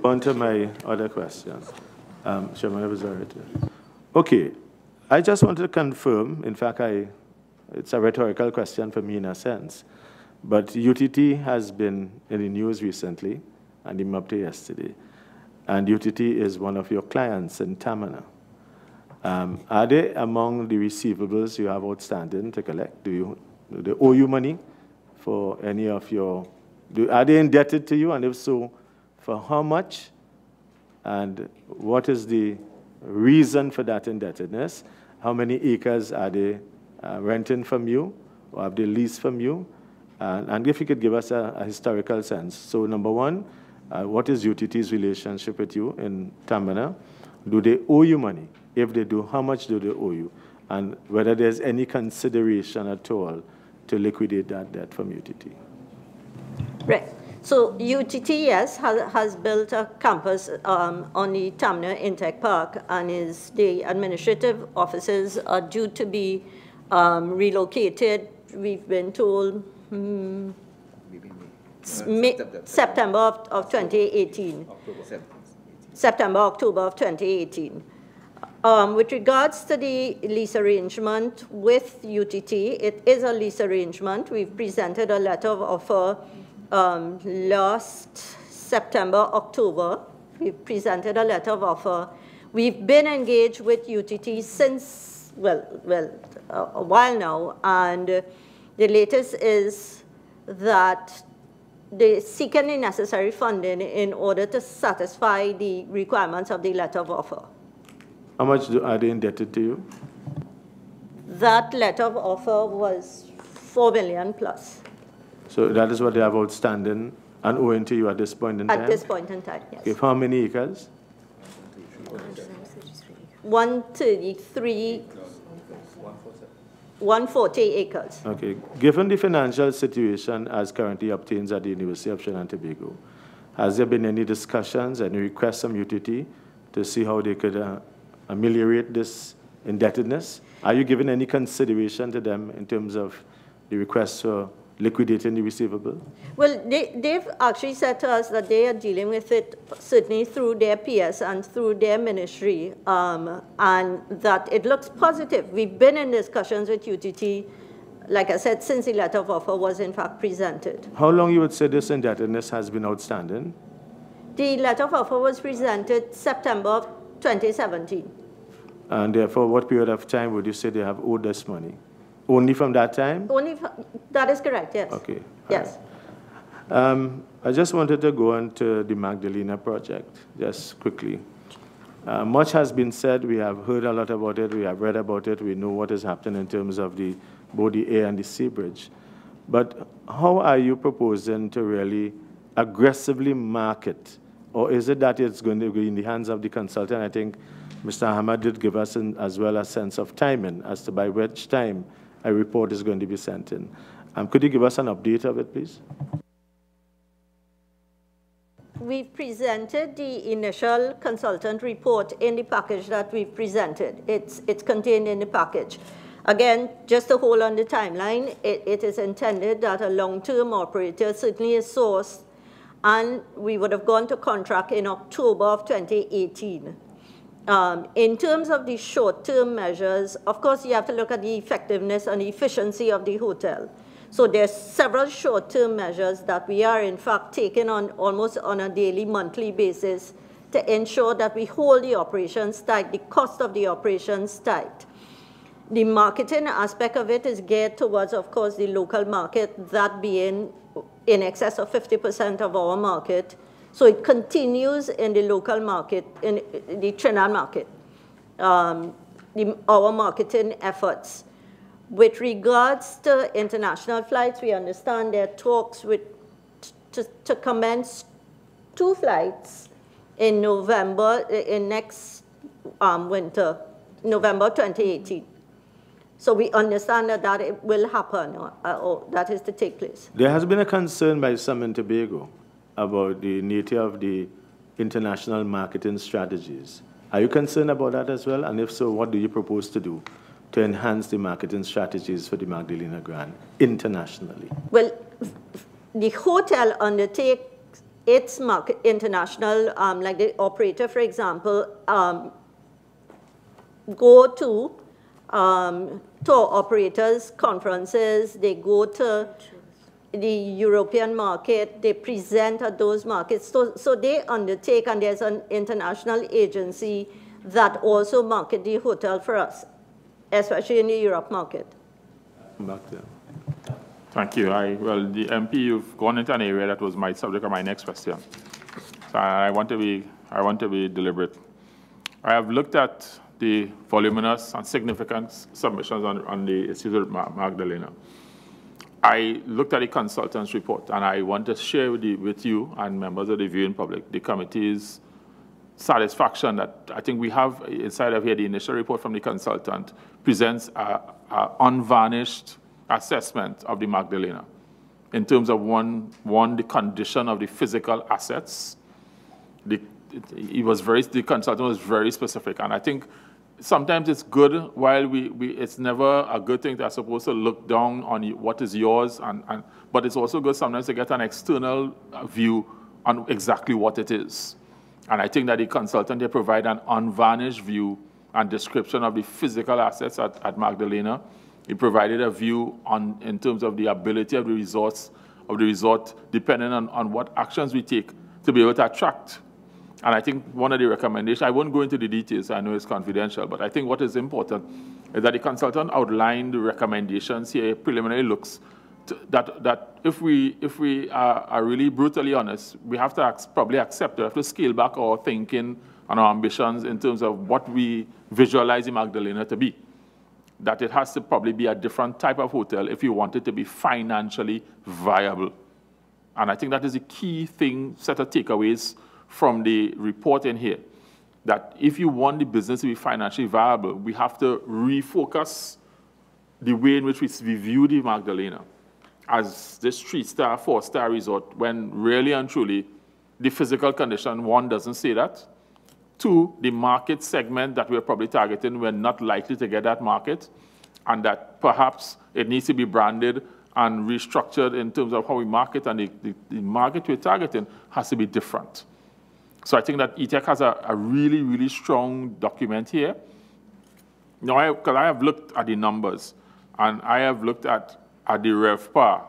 On to my other question. Okay. I just wanted to confirm, in fact, it's a rhetorical question for me in a sense, but UTT has been in the news recently, and even up to yesterday, and UTT is one of your clients in Tamana. Are they among the receivables you have outstanding to collect? Do they owe you money for any of your, are they indebted to you? And if so, for how much? And what is the reason for that indebtedness? How many acres are they renting from you, or have they leased from you? And if you could give us a historical sense. So number one, what is UTT's relationship with you in Tambana? Do they owe you money? If they do, how much do they owe you? And whether there's any consideration at all to liquidate that debt from UTT. Right. So UTT, yes, has built a campus on the Tamna eTecK Park, and the administrative offices are due to be relocated, we've been told, September of 2018. September, October of 2018. With regards to the lease arrangement with UTT, it is a lease arrangement. We've presented a letter of offer last September, October. We've presented a letter of offer. We've been engaged with UTT since, a while now, and the latest is that they're seeking the necessary funding in order to satisfy the requirements of the letter of offer. How much are they indebted to you? That letter of offer was $4 million plus. So that is what they have outstanding and owing to you at this point in time? At this point in time, yes. Okay, for how many acres? 133, 140 acres. Okay. Given the financial situation as currently obtains at the University of Trinidad and Tobago, has there been any discussions, any requests from UTT to see how they could ameliorate this indebtedness? Are you giving any consideration to them in terms of the requests for liquidating the receivable? Well, they've actually said to us that they are dealing with it certainly through their PS and through their ministry, and that it looks positive. We've been in discussions with UTT, like I said, since the letter of offer was in fact presented. How long you would say this indebtedness has been outstanding? The letter of offer was presented September of 2017. And therefore, what period of time would you say they have owed this money? Only from that time? Only, that is correct, yes. Okay. Yes. I just wanted to go on to the Magdalena project, just quickly. Much has been said. We have heard a lot about it. We have read about it. We know what is happening in terms of both the air and the sea bridge. But how are you proposing to really aggressively market? Or is it that it's going to be in the hands of the consultant? I think Mr. Ahmad did give us as well a sense of timing as to by which time a report is going to be sent in. Could you give us an update of it, please? We've presented the initial consultant report in the package that we've presented. It's contained in the package. Again, just to hold on the timeline, it is intended that a long-term operator certainly is sourced, and we would have gone to contract in October of 2018. In terms of the short-term measures, of course, you have to look at the effectiveness and efficiency of the hotel. So there's several short-term measures that we are, in fact, taking on almost on a daily, monthly basis to ensure that we hold the operations tight, the cost of the operations tight. The marketing aspect of it is geared towards, of course, the local market, that being in excess of 50% of our market. So it continues in the local market, in the Trinidad market, our marketing efforts. With regards to international flights, we understand there are talks to commence 2 flights in November, in next winter, November 2018. So we understand that it will happen, or that is to take place. There has been a concern by some in Tobago about the nature of the international marketing strategies. Are you concerned about that as well? And if so, what do you propose to do to enhance the marketing strategies for the Magdalena Grand internationally? Well, the hotel undertakes its market international, like the operator, for example, go to tour operators, conferences, they go to the European market, they present at those markets. So they undertake, and there's an international agency that also market the hotel for us, especially in the Europe market. Back there. Thank you. Well, the MP, you've gone into an area that was my subject of my next question. So I want to be deliberate. I have looked at the voluminous and significant submissions on the issues of Magdalena. I looked at the consultant's report, and I want to share with you and members of the viewing public the committee's satisfaction that I think we have inside of here. The initial report from the consultant presents an unvarnished assessment of the Magdalena in terms of one, the condition of the physical assets. The consultant was very specific, and I think sometimes it's good while it's never a good thing to supposed to look down on what is yours, but it's also good sometimes to get an external view on exactly what it is. And I think that the consultant, they provide an unvarnished view and description of the physical assets at Magdalena. He provided a view in terms of the ability of the resort, depending on what actions we take to be able to attract. And I think one of the recommendations, I won't go into the details, I know it's confidential, but I think what is important is that the consultant outlined the recommendations here, preliminary looks, that if we are really brutally honest, we have to probably accept, we have to scale back our thinking and our ambitions in terms of what we visualize the Magdalena to be. That it has to probably be a different type of hotel if you want it to be financially viable. And I think that is a key thing, set of takeaways from the report in here, that if you want the business to be financially viable, we have to refocus the way in which we view the Magdalena as this 3-star, 4-star resort, when really and truly the physical condition, one, doesn't say that. 2, the market segment that we're probably targeting, we're not likely to get that market, and that perhaps it needs to be branded and restructured in terms of how we market, and the market we're targeting has to be different. So I think that eTecK has a really, really strong document here. Now, because I have looked at the numbers, and I have looked at the RevPAR,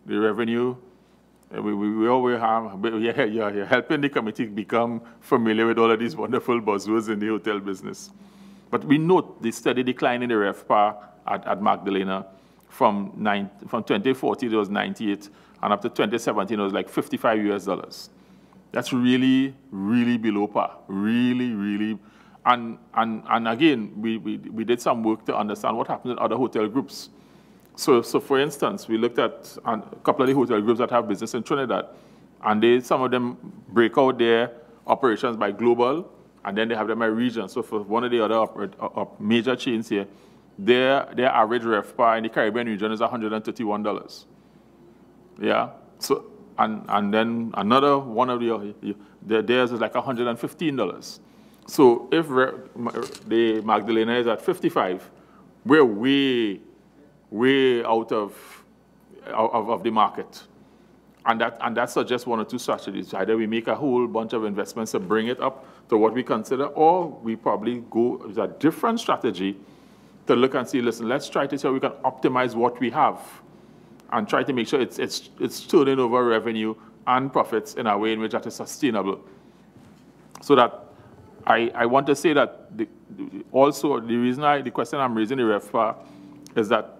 the revenue. We always have, you're helping the committee become familiar with all of these wonderful buzzwords in the hotel business. But we note the steady decline in the RevPAR at Magdalena from 2014, it was 98, and up to 2017, it was like $55 US. That's really, really below par, really, really. And again, we did some work to understand what happens in other hotel groups. So for instance, we looked at a couple of the hotel groups that have business in Trinidad, and some of them break out their operations by global, and then they have them by region. So for one of the other major chains here, their average RevPAR in the Caribbean region is $131. Yeah. So and then another one of theirs is like $115. So if the Magdalena is at 55, we're way out of the market. And that suggests one or two strategies. Either we make a whole bunch of investments to bring it up to what we consider, or we probably go with a different strategy to look and see, listen, let's try to see how we can optimize what we have and try to make sure it's turning over revenue and profits in a way in which that is sustainable. So that I want to say that also the reason the question I'm raising the RevPAR is that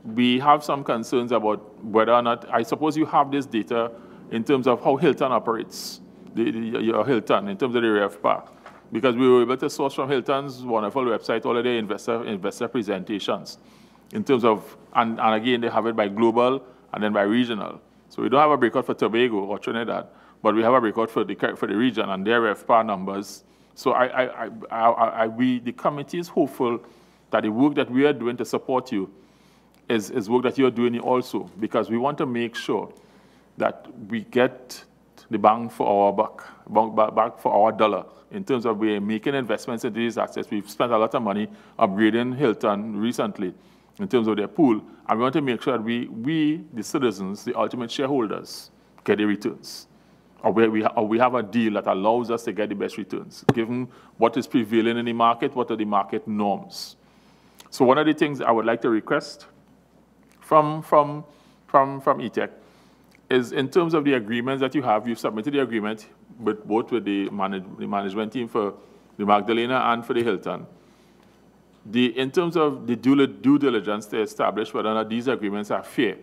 we have some concerns about whether or not, I suppose you have this data in terms of how Hilton operates, your Hilton, in terms of the RevPAR, because we were able to source from Hilton's wonderful website all of their investor presentations in terms of, and again, they have it by global and then by regional. So we don't have a breakout for Tobago or Trinidad, but we have a breakout for the region and their RevPAR numbers. So the committee is hopeful that the work that we are doing to support you is work that you're doing also, because we want to make sure that we get the bang for our buck, back for our dollar, in terms of we're making investments in these assets. We've spent a lot of money upgrading Hilton recently in terms of their pool, and we want to make sure that we, the citizens, the ultimate shareholders, get the returns. Or we have a deal that allows us to get the best returns, given what is prevailing in the market, what are the market norms. So one of the things I would like to request from eTecK is, in terms of the agreements that you have, you've submitted the agreement both with the management team for the Magdalena and for the Hilton. In terms of the due diligence to establish whether or not these agreements are fair,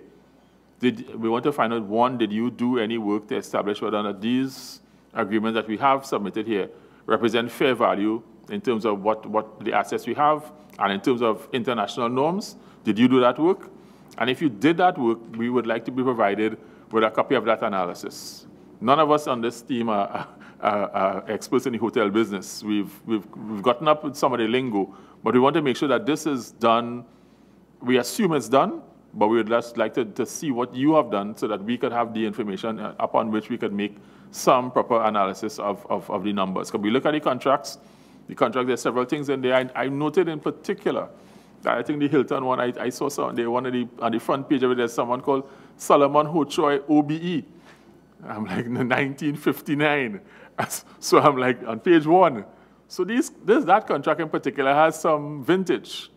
We want to find out, one, did you do any work to establish whether or not these agreements that we have submitted here represent fair value in terms of what the assets we have and in terms of international norms? Did you do that work? And if you did that work, we would like to be provided with a copy of that analysis. None of us on this team are experts in the hotel business. We've gotten up with some of the lingo, but we want to make sure that this is done. We assume it's done, but we would just like to see what you have done so that we could have the information upon which we could make some proper analysis of the numbers. Because we look at the contracts, there's several things in there. I noted in particular that I think the Hilton one, I saw on the front page of it, there's someone called Solomon Hochoi OBE. I'm like, 1959. So I'm like, on page 1. So that contract in particular has some vintage.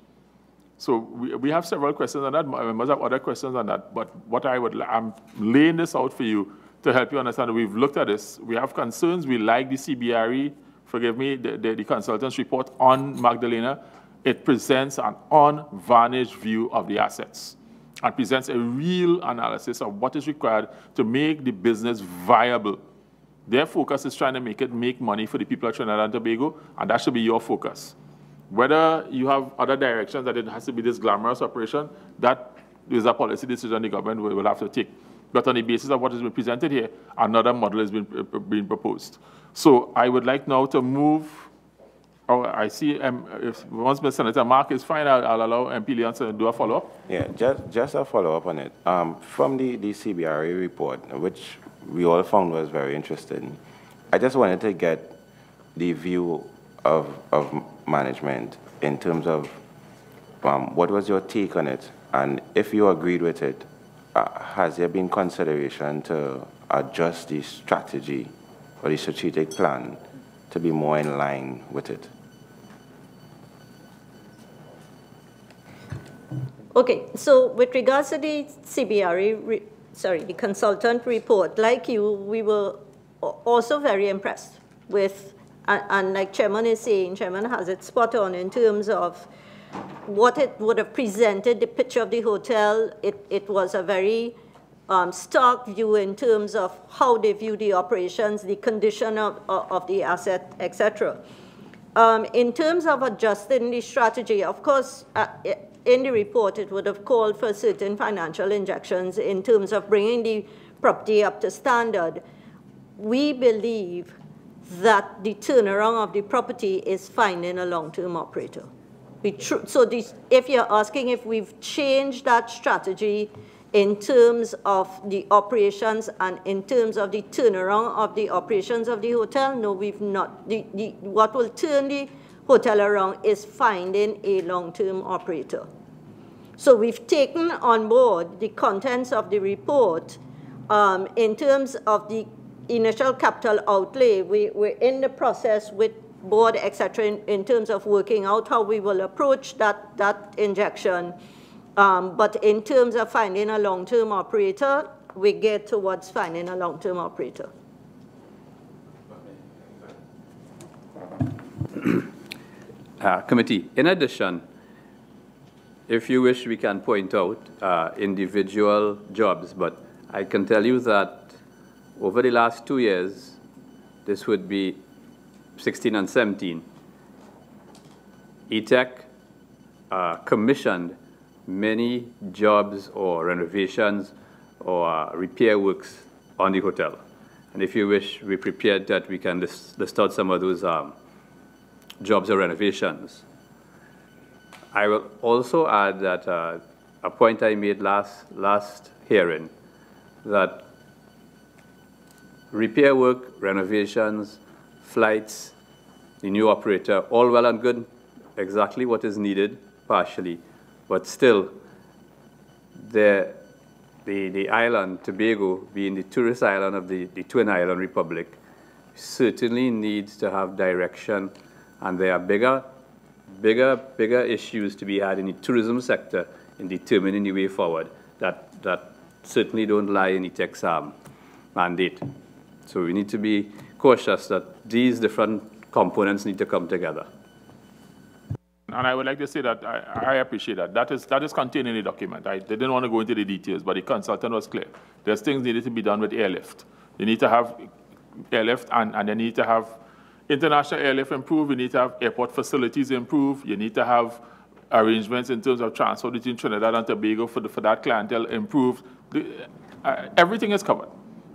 So we have several questions on that. Members have other questions on that. But what I'm laying this out for you to help you understand. We've looked at this. We have concerns. We like the CBRE, forgive me, the consultant's report on Magdalena. It presents an unvarnished view of the assets and presents a real analysis of what is required to make the business viable. Their focus is trying to make money for the people of Trinidad and Tobago, and that should be your focus. Whether you have other directions that it has to be this glamorous operation, that is a policy decision the government will have to take. But on the basis of what has been presented here, another model has been proposed. So I would like now to move. Oh, I see. Once Mr. Senator Mark is fine, I'll allow MP Leon to do a follow-up. Yeah, just a follow-up on it. From the CBRE report, which we all found was very interesting, I just wanted to get the view of management in terms of what was your take on it, and if you agreed with it, has there been consideration to adjust the strategy or the strategic plan to be more in line with it? Okay, so with regards to the CBRE, the consultant report, like you, we were also very impressed with, and like Chairman is saying, Chairman has it spot on in terms of what it would have presented, the picture of the hotel. It was a very stark view in terms of how they view the operations, the condition of the asset, etc. In terms of adjusting the strategy, of course, in the report, it would have called for certain financial injections in terms of bringing the property up to standard. We believe that the turnaround of the property is finding a long-term operator. If you're asking if we've changed that strategy in terms of the operations and in terms of the turnaround of the operations of the hotel, no, we've not. What will turn the hotel around is finding a long-term operator. So we've taken on board the contents of the report in terms of the initial capital outlay. We're in the process with board, etc., in terms of working out how we will approach that injection. But in terms of finding a long-term operator, we get towards finding a long-term operator. Committee, in addition, if you wish, we can point out individual jobs, but I can tell you that over the last 2 years, this would be 16 and 17, eTecK commissioned many jobs or renovations or repair works on the hotel. And if you wish, we prepared that we can list out some of those jobs or renovations. I will also add that a point I made last hearing, that repair work, renovations, flights, the new operator, all well and good, exactly what is needed, partially, but still, the island, Tobago, being the tourist island of the Twin Island Republic, certainly needs to have direction, and there are bigger issues to be had in the tourism sector in determining the way forward that certainly don't lie in eTecK's mandate. So we need to be cautious that these different components need to come together. And I would like to say that I appreciate that. That is contained in the document. They didn't want to go into the details, but the consultant was clear. There's things needed to be done with airlift. You need to have airlift, and they need to have international airlift improved. You need to have airport facilities improved. You need to have arrangements in terms of transport between Trinidad and Tobago for that clientele improved. Everything is covered.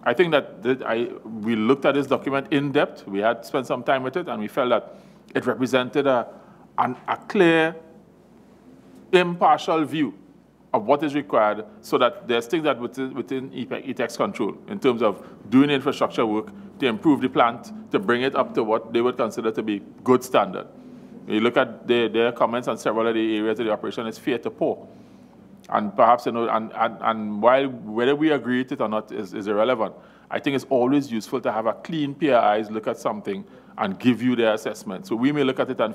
I think that we looked at this document in depth. We had spent some time with it, and we felt that it represented a clear, impartial view of what is required, so that there's things that within eTecK's control in terms of doing infrastructure work to improve the plant, to bring it up to what they would consider to be good standard. You look at their comments on several of the areas of the operation, it's fear to poor. And perhaps, and while whether we agree with it or not is irrelevant, I think it's always useful to have a clean pair of eyes look at something and give you their assessment. So we may look at it and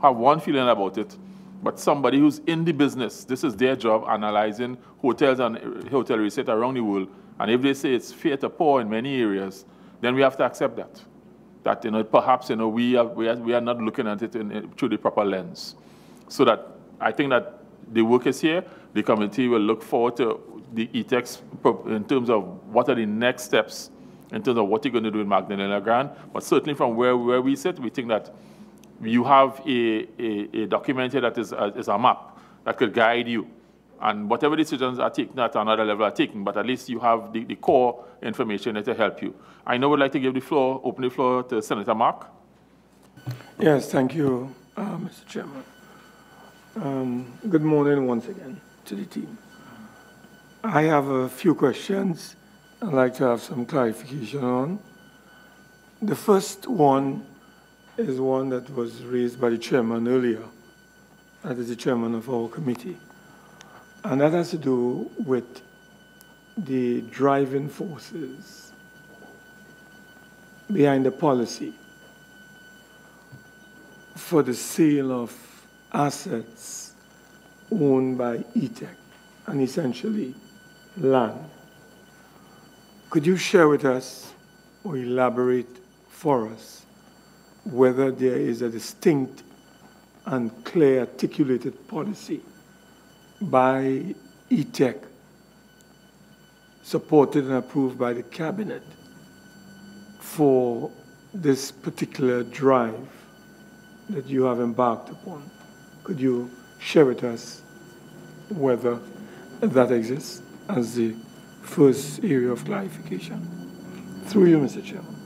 have one feeling about it, but somebody who's in the business, this is their job, analyzing hotels and hotelry set around the world. And if they say it's fear to poor in many areas, then we have to accept that. That perhaps we are not looking at it through the proper lens. So that I think that the work is here. The committee will look forward to the eTecK in terms of what are the next steps in terms of what you're going to do in Magdalena Grande. But certainly from where we sit, we think that you have a document here that is a map that could guide you. And whatever decisions are taken at another level are taken, but at least you have the core information that will help you. I now would like to give open the floor to Senator Mark. Yes, thank you, Mr. Chairman. Good morning once again to the team. I have a few questions I'd like to have some clarification on. The first one is one that was raised by the chairman earlier. That is the chairman of our committee. And that has to do with the driving forces behind the policy for the sale of assets owned by eTecK, and essentially land. Could you share with us or elaborate for us whether there is a distinct and clear articulated policy by eTecK, supported and approved by the cabinet, for this particular drive that you have embarked upon? Could you share with us whether that exists as the first area of clarification? Through you, Mr. Chairman.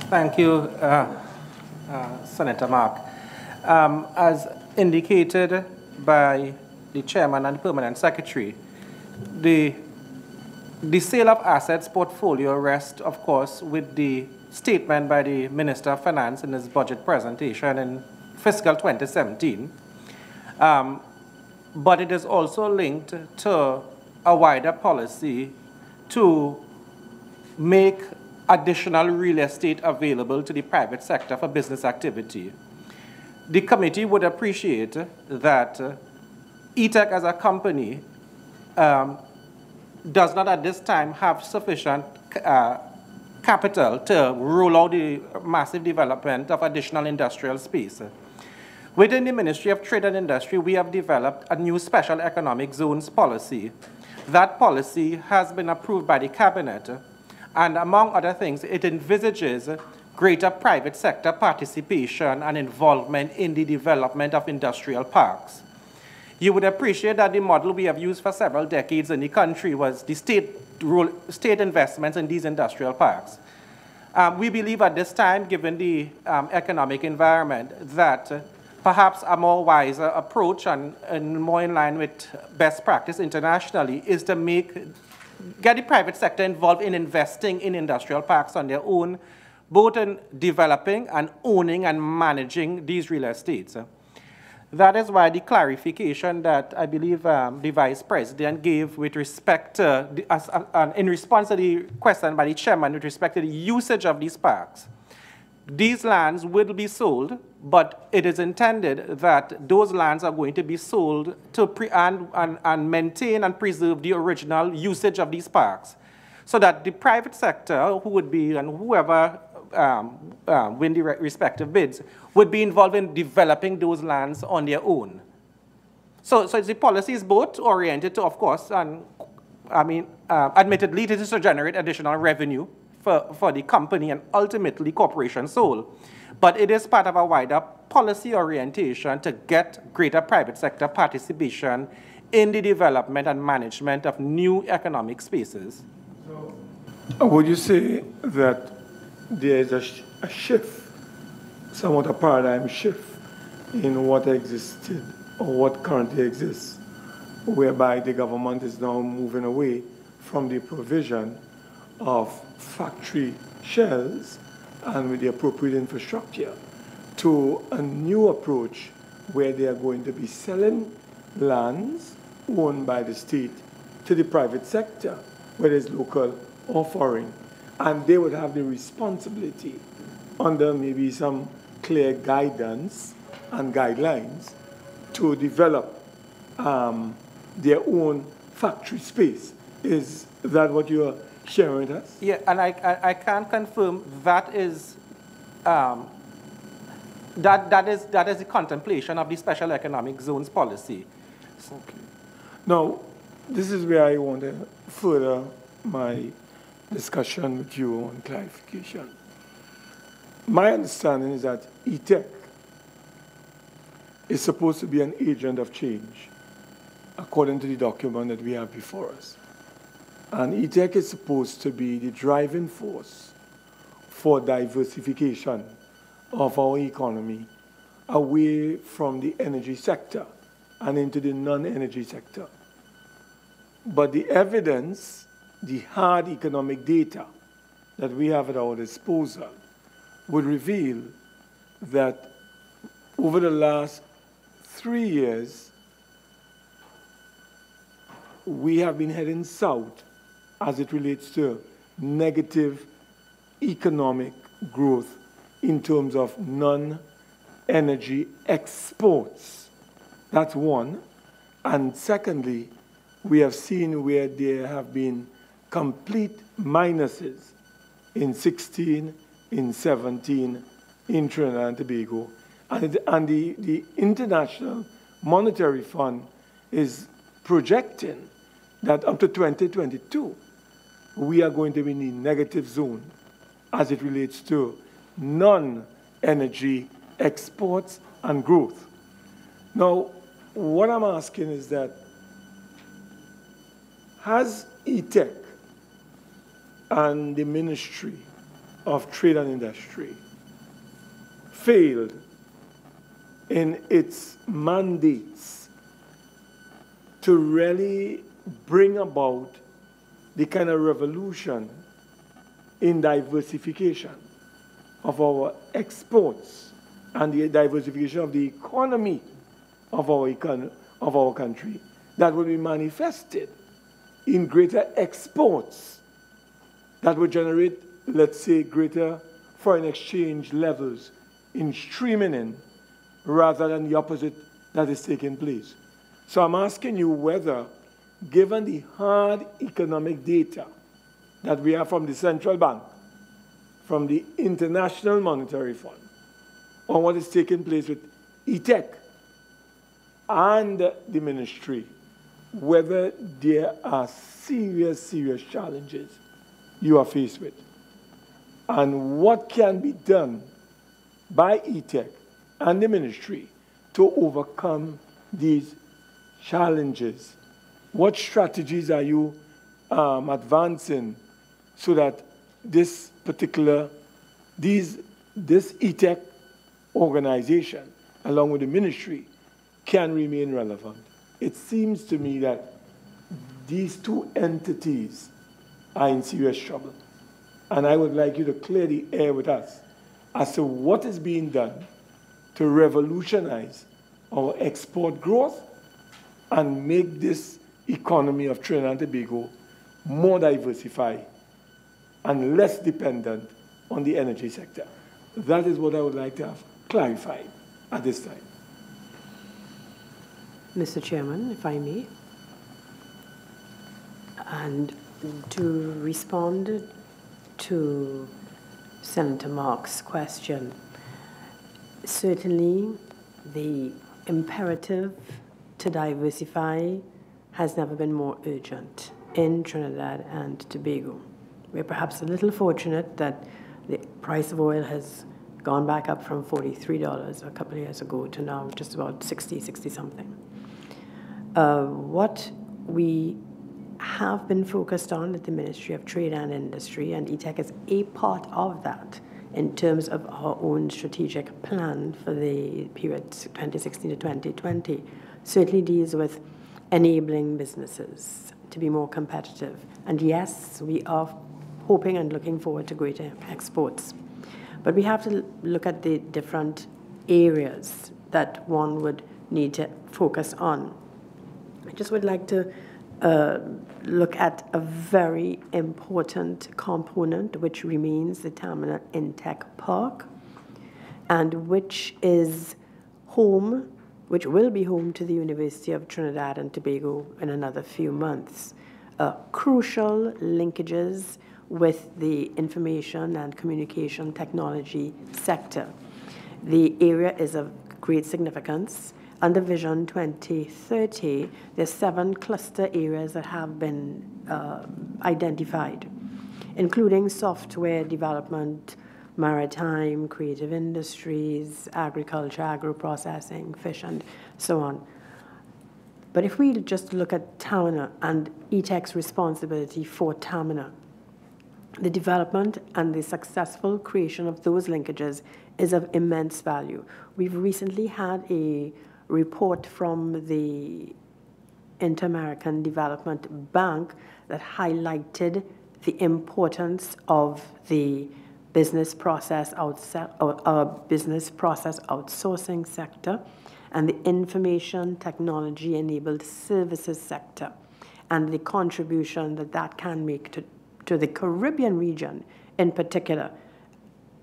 Thank you, Senator Mark. As indicated by the chairman and the permanent secretary, the sale of assets portfolio rests, of course, with the statement by the Minister of Finance in his budget presentation in fiscal 2017. But it is also linked to a wider policy to make additional real estate available to the private sector for business activity. The committee would appreciate that eTecK as a company does not at this time have sufficient capital to roll out the massive development of additional industrial space. Within the Ministry of Trade and Industry, we have developed a new special economic zones policy. That policy has been approved by the cabinet, and among other things, it envisages greater private sector participation and involvement in the development of industrial parks. You would appreciate that the model we have used for several decades in the country was the state investments in these industrial parks. We believe at this time, given the economic environment, that perhaps a more wiser approach and more in line with best practice internationally is to get the private sector involved in investing in industrial parks on their own, both in developing and owning and managing these real estates. That is why the clarification that I believe the Vice President gave with respect to, in response to the question by the Chairman with respect to the usage of these parks. These lands will be sold, but it is intended that those lands are going to be sold to and maintain and preserve the original usage of these parks. so that the private sector, who would be, and whoever win the respective bids, would be involved in developing those lands on their own. So the policy is both oriented to, of course, and admittedly, it is to generate additional revenue for the company and ultimately corporation sole. But it is part of a wider policy orientation to get greater private sector participation in the development and management of new economic spaces. So, would you say that there is a shift, somewhat a paradigm shift in what existed or what currently exists, whereby the government is now moving away from the provision of factory shells and with the appropriate infrastructure to a new approach where they are going to be selling lands owned by the state to the private sector, whether it's local or foreign, and they would have the responsibility under maybe some clear guidance and guidelines to develop their own factory space. Is that what you're sharing with us? Yeah, and I can confirm that is that is the contemplation of the special economic zones policy. Okay. Now, this is where I want to further my discussion with you on clarification. My understanding is that eTecK is supposed to be an agent of change, according to the document that we have before us. And eTecK is supposed to be the driving force for diversification of our economy away from the energy sector and into the non-energy sector. But the evidence, the hard economic data that we have at our disposal would reveal that over the last 3 years, we have been heading south as it relates to negative economic growth in terms of non-energy exports. That's one. And secondly, we have seen where there have been complete minuses in 16, in 17, in Trinidad and Tobago. And the International Monetary Fund is projecting that up to 2022, we are going to be in the negative zone as it relates to non-energy exports and growth. Now, what I'm asking is that, has eTecK and the Ministry of Trade and Industry failed in its mandates to really bring about the kind of revolution in diversification of our exports and the diversification of the economy of our country that will be manifested in greater exports that will generate, let's say, greater foreign exchange levels in streaming in rather than the opposite that is taking place. So I'm asking you whether, given the hard economic data that we have from the central bank, from the International Monetary Fund, on what is taking place with eTecK and the ministry, whether there are serious challenges you are faced with, and what can be done by eTecK and the ministry to overcome these challenges. What strategies are you advancing so that this eTecK organization, along with the ministry, can remain relevant? It seems to me that these two entities are in serious trouble. And I would like you to clear the air with us as to what is being done to revolutionize our export growth and make this economy of Trinidad and Tobago more diversified and less dependent on the energy sector. That is what I would like to have clarified at this time. Mr. Chairman, if I may. And to respond to Senator Mark's question, certainly the imperative to diversify has never been more urgent in Trinidad and Tobago. We're perhaps a little fortunate that the price of oil has gone back up from $43 a couple of years ago to now just about 60 something. What we have been focused on at the Ministry of Trade and Industry, and eTecK is a part of that in terms of our own strategic plan for the period 2016 to 2020, certainly deals with enabling businesses to be more competitive. And yes, we are hoping and looking forward to greater exports. But we have to look at the different areas that one would need to focus on. I just would like to look at a very important component, which remains the Tamina inTech Park, and which is home, which will be home to the University of Trinidad and Tobago in another few months. Crucial linkages with the information and communication technology sector. The area is of great significance. Under Vision 2030, there's 7 cluster areas that have been identified, including software development, maritime, creative industries, agriculture, agro-processing, fish, and so on. But if we just look at Tamina and eTecK's responsibility for Tamina, the development and the successful creation of those linkages is of immense value. We've recently had a report from the Inter-American Development Bank that highlighted the importance of the business process outsourcing sector and the information technology enabled services sector, and the contribution that that can make to the Caribbean region in particular,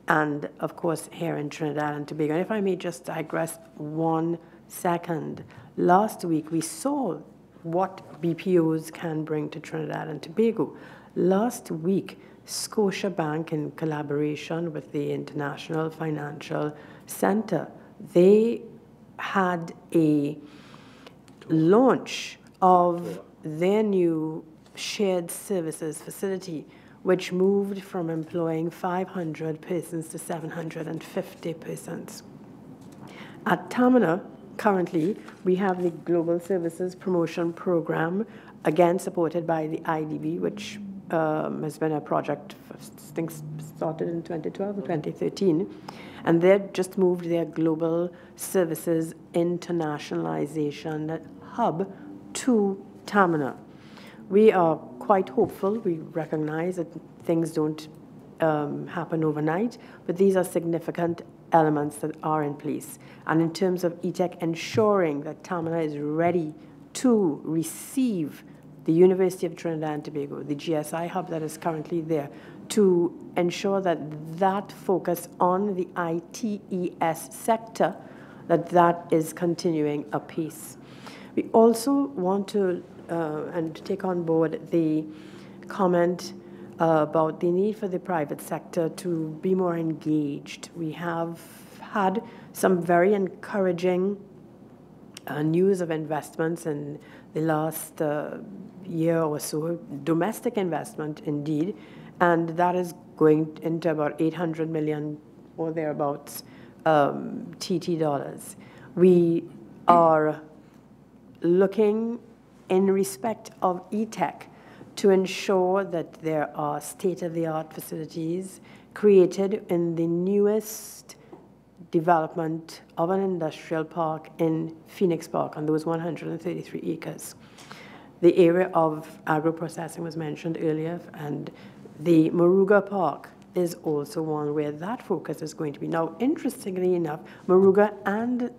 and of course here in Trinidad and Tobago. And if I may just digress 1 second, last week we saw what BPOs can bring to Trinidad and Tobago. Last week, Scotiabank, in collaboration with the International Financial Center, they had a launch of their new shared services facility, which moved from employing 500 persons to 750 persons. At Tamina, currently, we have the Global Services Promotion Program, again supported by the IDB, which has been a project, I think, started in 2012 or 2013. And they've just moved their Global Services Internationalization Hub to Tamina. We are quite hopeful. We recognize that things don't happen overnight, but these are significant elements that are in place. And in terms of eTecK ensuring that Tamina is ready to receive the University of Trinidad and Tobago, the GSI hub that is currently there, to ensure that that focus on the ITES sector, that is continuing apace. We also want to and take on board the comment about the need for the private sector to be more engaged. We have had some very encouraging news of investments in the last year or so, domestic investment indeed, and that is going into about 800 million or thereabouts TT dollars. We are looking in respect of eTecK to ensure that there are state-of-the-art facilities created in the newest development of an industrial park in Phoenix Park on those 133 acres. The area of agro-processing was mentioned earlier, and the Moruga Park is also one where that focus is going to be. Now, interestingly enough, Moruga and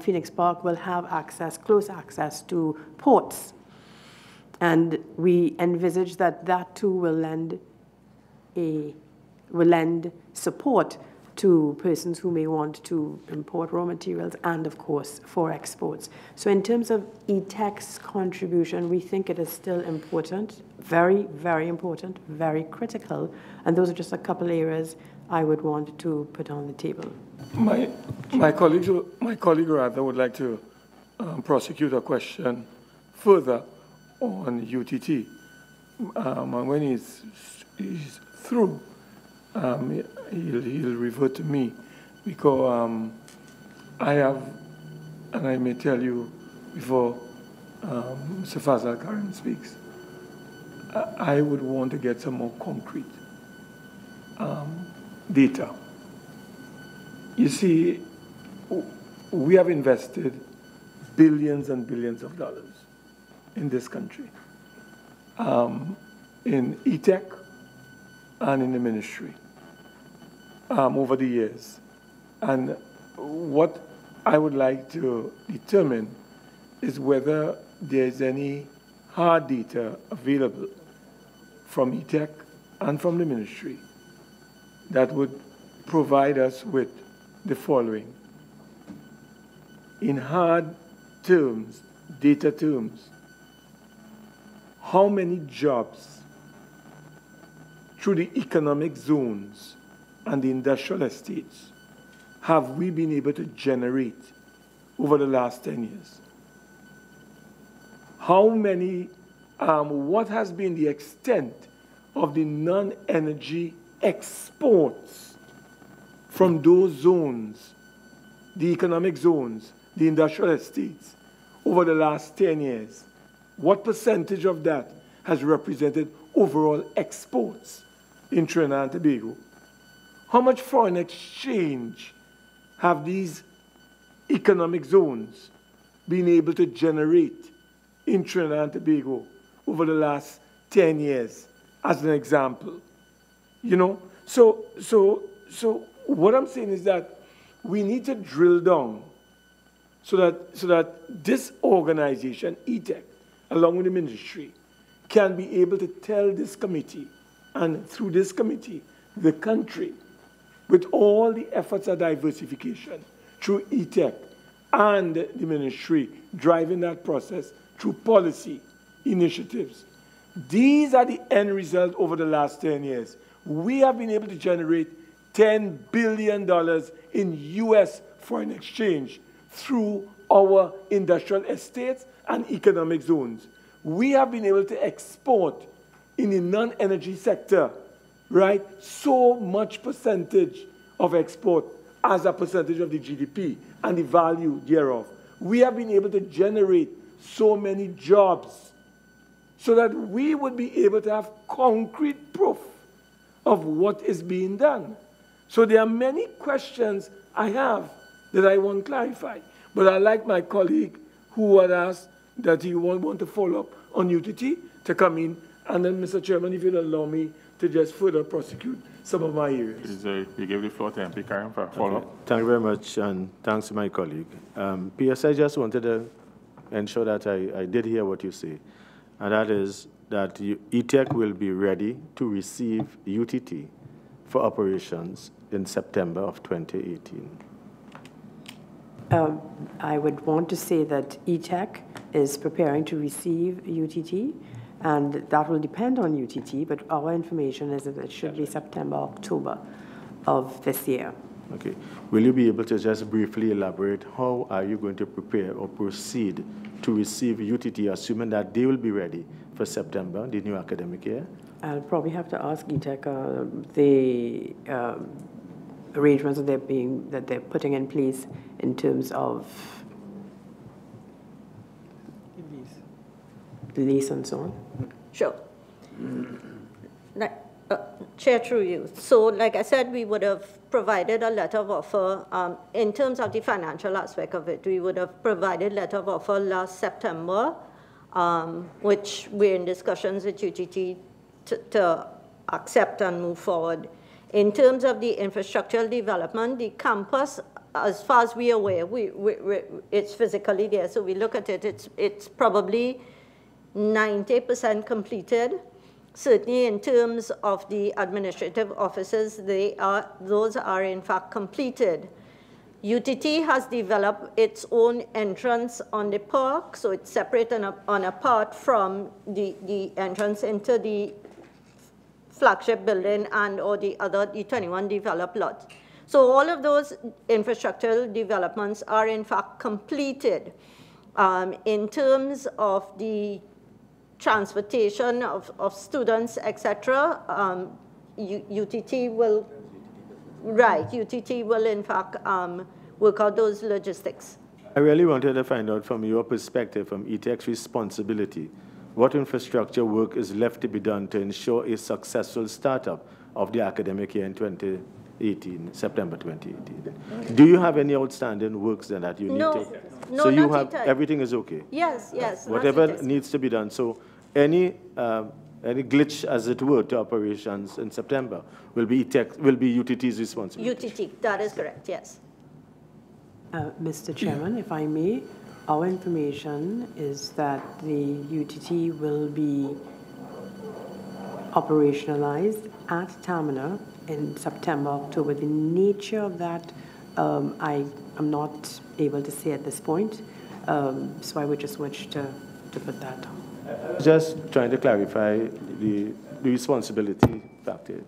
Phoenix Park will have access, close access to ports. And we envisage that that too will lend support to persons who may want to import raw materials and, of course, for exports. So in terms of eTecK's contribution, we think it is still important, very, very important, very critical, and those are just a couple areas I would want to put on the table. My colleague rather would like to prosecute a question further on UTT. And when he's through, he'll revert to me, because I have, and I may tell you before Mr. Fazal Karim speaks, I would want to get some more concrete data. You see, we have invested billions and billions of dollars in this country, in eTecK and in the ministry over the years. And what I would like to determine is whether there is any hard data available from eTecK and from the ministry that would provide us with the following. In hard terms, data terms, how many jobs through the economic zones and the industrial estates have we been able to generate over the last 10 years? How many, what has been the extent of the non-energy exports from those zones, the economic zones, the industrial estates, over the last 10 years? What percentage of that has represented overall exports in Trinidad and Tobago? How much foreign exchange have these economic zones been able to generate in Trinidad and Tobago over the last 10 years, as an example? You know, so what I'm saying is that we need to drill down so that this organization, eTecK, along with the ministry, can be able to tell this committee, and through this committee, the country, with all the efforts of diversification through eTecK and the ministry driving that process through policy initiatives. These are the end result over the last 10 years. We have been able to generate $10 billion in U.S. foreign exchange through our industrial estates and economic zones. We have been able to export in the non-energy sector, right, so much percentage of export as a percentage of the GDP and the value thereof. We have been able to generate so many jobs so that we would be able to have concrete proof of what is being done. So there are many questions I have that I want clarified. But I like my colleague who had asked that he want to follow up on UTT to come in. And then, Mr. Chairman, if you'd allow me to just further prosecute some of my areas. You give the floor to MP Karim for a follow-up. Okay. Thank you very much, and thanks to my colleague. P.S., I just wanted to ensure that I did hear what you say, and that is that eTecK will be ready to receive UTT for operations in September of 2018. I would want to say that eTecK is preparing to receive UTT, and that will depend on UTT, but our information is that it should be September, October of this year. Okay. Will you be able to just briefly elaborate how are you going to prepare or proceed to receive UTT, assuming that they will be ready for September, the new academic year? I'll probably have to ask eTecK the arrangements that they're putting in place in terms of lease and so on. Sure. Chair, through you. So, like I said, we would have provided a letter of offer. In terms of the financial aspect of it, we would have provided letter of offer last September, which we're in discussions with UTT to accept and move forward. In terms of the infrastructural development, the campus, as far as we're aware, it's physically there. So we look at it, it's probably 90% completed. certainly in terms of the administrative offices, those are in fact completed. UTT has developed its own entrance on the park, so it's separate and apart from the entrance into the flagship building and or the 21 developed lots. So all of those infrastructural developments are in fact completed. In terms of the transportation of students, etc., UTT will, UTT will in fact work out those logistics. I really wanted to find out from your perspective, from eTecK's responsibility, what infrastructure work is left to be done to ensure a successful startup of the academic year in 2018, September 2018. Do you have any outstanding works then that you need to? No, so you not have, everything is okay? Yes, yes. Whatever needs to be done. So any glitch, as it were, to operations in September will be UTT's responsibility? UTT, that is correct, yes. Mr. Chairman, if I may, our information is that the UTT will be operationalized at Tamina in September, October. The nature of that, I am not able to say at this point, so I would just wish to put that down. Just trying to clarify the responsibility factor.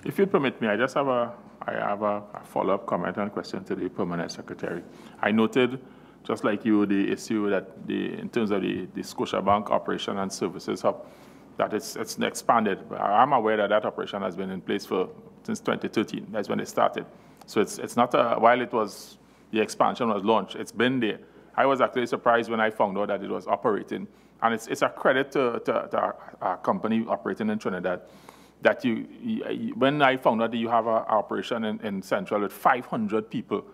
If you permit me, I have a follow-up comment and question to the Permanent Secretary. I noted, just like you, the issue that in terms of the Scotiabank Operation and Services Hub, that it's expanded. I'm aware that that operation has been in place since 2013. That's when it started. So it's not while the expansion was launched, it's been there. I was actually surprised when I found out that it was operating. And it's a credit to our company operating in Trinidad that when I found out that you have an operation in Central with 500 people,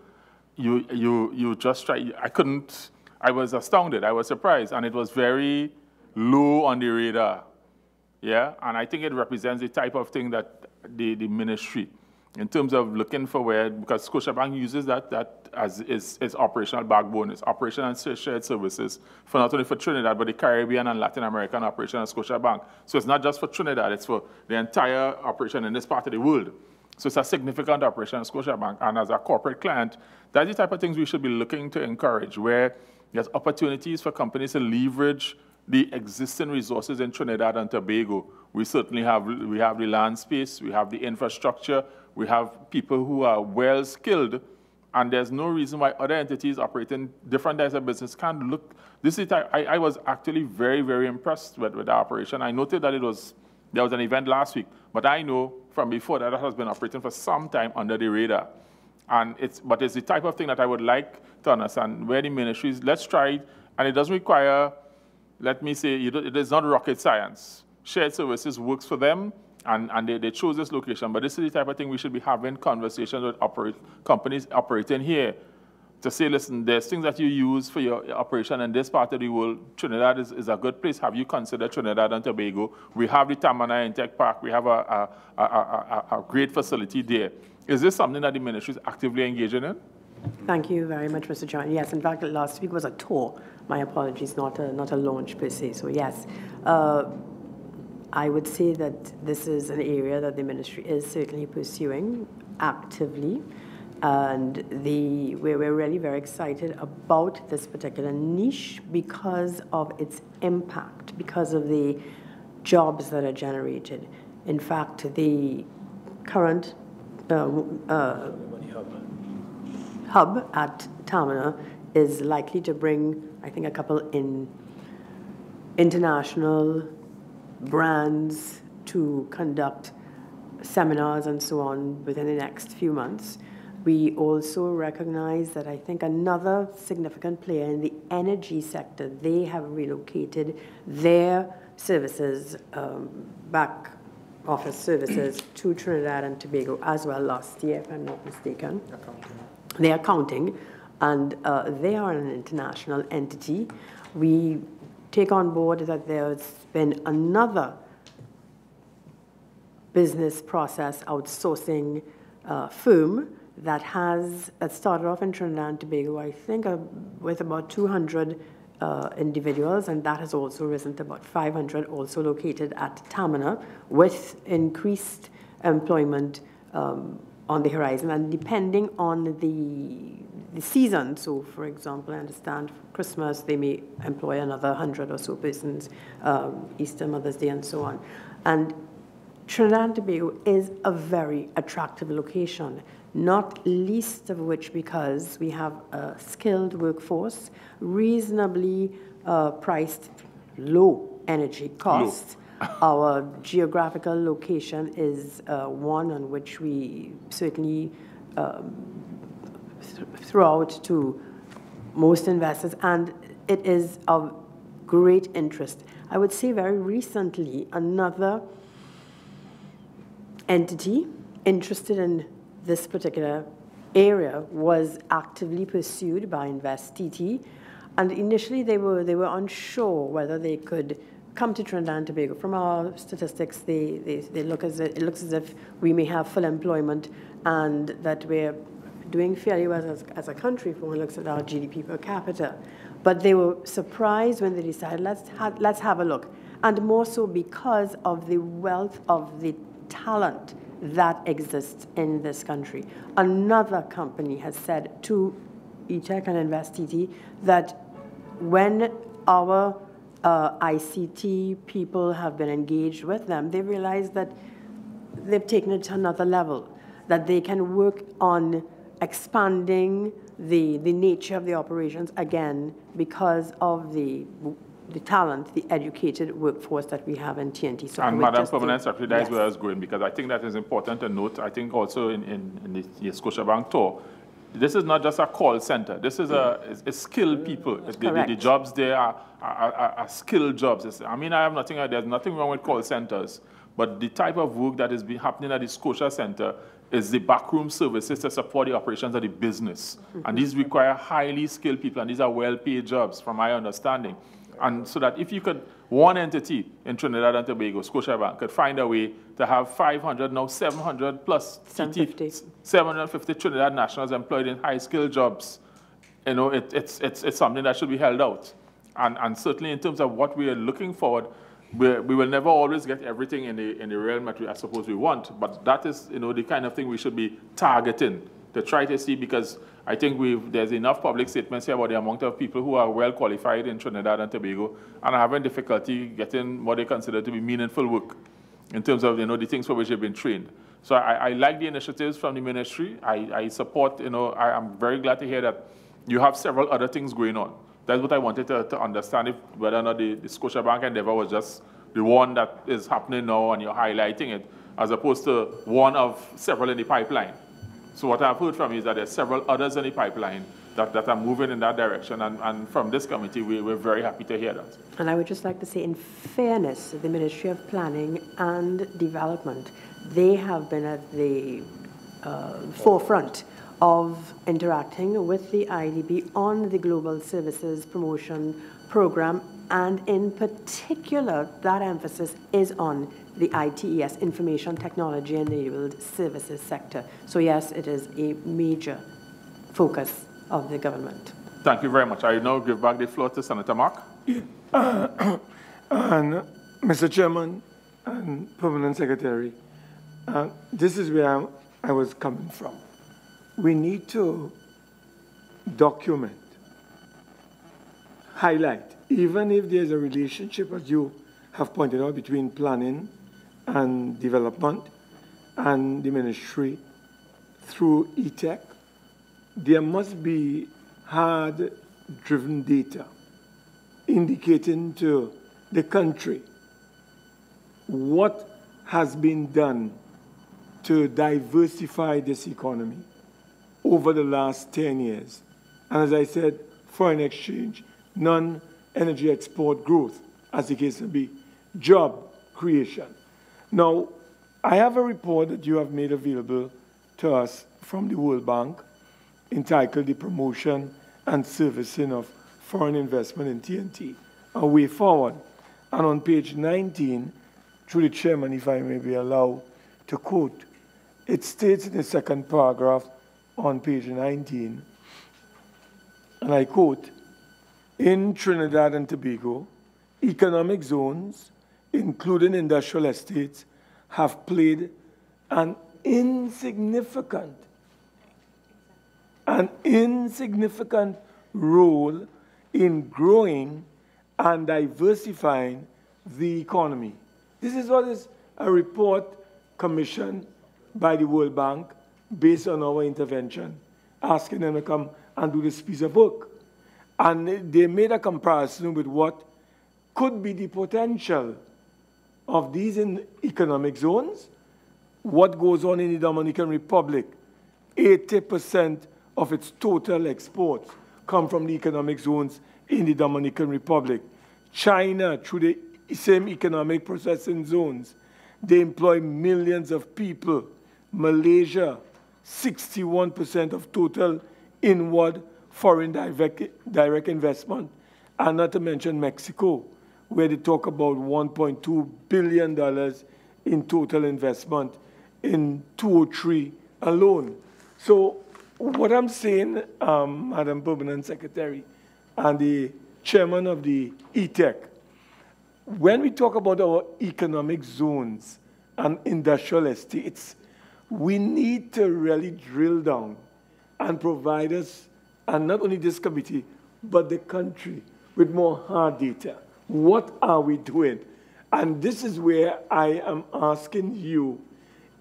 you just try. I was astounded. I was surprised. And it was very low on the radar. Yeah, and I think it represents the type of thing that the ministry, in terms of looking for where, because Scotiabank uses that as its operational backbone, its operation and shared services for not only for Trinidad, but the Caribbean and Latin American operation of Scotiabank. So it's not just for Trinidad, it's for the entire operation in this part of the world. So it's a significant operation of Scotiabank. And as a corporate client, that's the type of things we should be looking to encourage, where there's opportunities for companies to leverage the existing resources in Trinidad and Tobago. We certainly have the land space, we have the infrastructure, we have people who are well skilled, and there's no reason why other entities operating different types of business can't look. This is I was actually very, very impressed with the operation. I noted that there was an event last week, but I know from before that has been operating for some time under the radar. But it's the type of thing that I would like to understand where the ministries, let's try it, and it doesn't require, let me say, it is not rocket science. Shared services works for them, and they chose this location. But this is the type of thing we should be having conversations with companies operating here to say, listen, there's things that you use for your operation in this part of the world. Trinidad is a good place. Have you considered Trinidad and Tobago? We have the Tamina eTecK Park. We have a great facility there. Is this something that the ministry is actively engaging in? Thank you very much, Mr. Chairman. Yes, in fact, last week was a tour. My apologies, not a launch per se. So yes, I would say that this is an area that the ministry is certainly pursuing actively. And we're really very excited about this particular niche because of its impact, because of the jobs that are generated. In fact, the current hub at Tamina is likely to bring, I think, a couple in international brands to conduct seminars and so on within the next few months. We also recognize that I think another significant player in the energy sector, they have relocated their services, back office services, to Trinidad and Tobago as well last year, if I'm not mistaken. They are accounting, and they are an international entity. We take on board that there's been another business process outsourcing firm that started off in Trinidad and Tobago, I think, with about 200 individuals, and that has also risen to about 500, also located at Tamina, with increased employment on the horizon. And depending on the season, so for example, I understand for Christmas they may employ another 100 or so persons, Easter, Mother's Day, and so on. And Trinidad and Tobago is a very attractive location, not least of which because we have a skilled workforce, reasonably priced, low energy costs. Our geographical location is one on which we certainly throw out to most investors, and it is of great interest. I would say very recently, another entity interested in this particular area was actively pursued by InvestTT, and initially they were unsure whether they could come to Trinidad and Tobago. From our statistics, they look as it looks as if we may have full employment and that we're doing fairly well as a country if one looks at our GDP per capita. But they were surprised when they decided, let's have a look. And more so because of the wealth of the talent that exists in this country. Another company has said to eTecK and InvestTT that when our ICT people have been engaged with them, they realize that they've taken it to another level, that they can work on expanding the nature of the operations again because of the talent, the educated workforce that we have in TNT. So and Madam Permanent Secretary, that is where I was going, because I think that is important to note. I think also in the Scotiabank tour, this is not just a call center. This is a skilled people. The jobs there are skilled jobs. I mean, I have nothing. There's nothing wrong with call centers, but the type of work that is happening at the Scotia Center is the backroom services to support the operations of the business, and these require highly skilled people, and these are well-paid jobs, from my understanding. And so that if you could, one entity in Trinidad and Tobago, Scotiabank, could find a way to have 500, now 700 plus 750 Trinidad nationals employed in high-skilled jobs, you know, it's something that should be held out. And certainly in terms of what we are looking forward, we will never always get everything in the realm that I suppose we want, but that is, you know, the kind of thing we should be targeting to try to see, because I think there's enough public statements here about the amount of people who are well qualified in Trinidad and Tobago and are having difficulty getting what they consider to be meaningful work in terms of, you know, the things for which they've been trained. So I like the initiatives from the ministry. I support, you know, I'm very glad to hear that you have several other things going on. That's what I wanted to understand, whether or not the Scotiabank endeavor was just the one that is happening now and you're highlighting it, as opposed to one of several in the pipeline. So what I've heard from you is that there's several others in the pipeline that are moving in that direction, and from this committee, we're very happy to hear that. And I would just like to say, in fairness, the Ministry of Planning and Development, they have been at the forefront of interacting with the IDB on the Global Services Promotion Program, and in particular, that emphasis is on the ITES, Information Technology Enabled Services sector. So yes, it is a major focus of the government. Thank you very much. I now give back the floor to Senator Mark. And Mr. Chairman and Permanent Secretary, this is where I was coming from. We need to document, highlight, even if there's a relationship, as you have pointed out, between planning and development and the ministry through eTecK, there must be hard-driven data indicating to the country what has been done to diversify this economy over the last 10 years. And as I said, foreign exchange, non-energy export growth, as the case may be, job creation. Now, I have a report that you have made available to us from the World Bank entitled The Promotion and Servicing of Foreign Investment in TNT, A Way Forward. And on page 19, through the chairman, if I may be allowed to quote, it states in the second paragraph on page 19, and I quote, in Trinidad and Tobago, economic zones, including industrial estates, have played an insignificant role in growing and diversifying the economy. This is what is a report commissioned by the World Bank based on our intervention, asking them to come and do this piece of work. And they made a comparison with what could be the potential of these economic zones, what goes on in the Dominican Republic. 80% of its total exports come from the economic zones in the Dominican Republic. China, through the same economic processing zones, they employ millions of people. Malaysia, 61% of total inward foreign direct investment. And not to mention Mexico, where they talk about $1.2 billion in total investment in 2003 alone. So what I'm saying, Madam Permanent Secretary and the Chairman of the eTecK, when we talk about our economic zones and industrial estates, we need to really drill down and provide us, and not only this committee, but the country, with more hard data. What are we doing? And this is where I am asking you,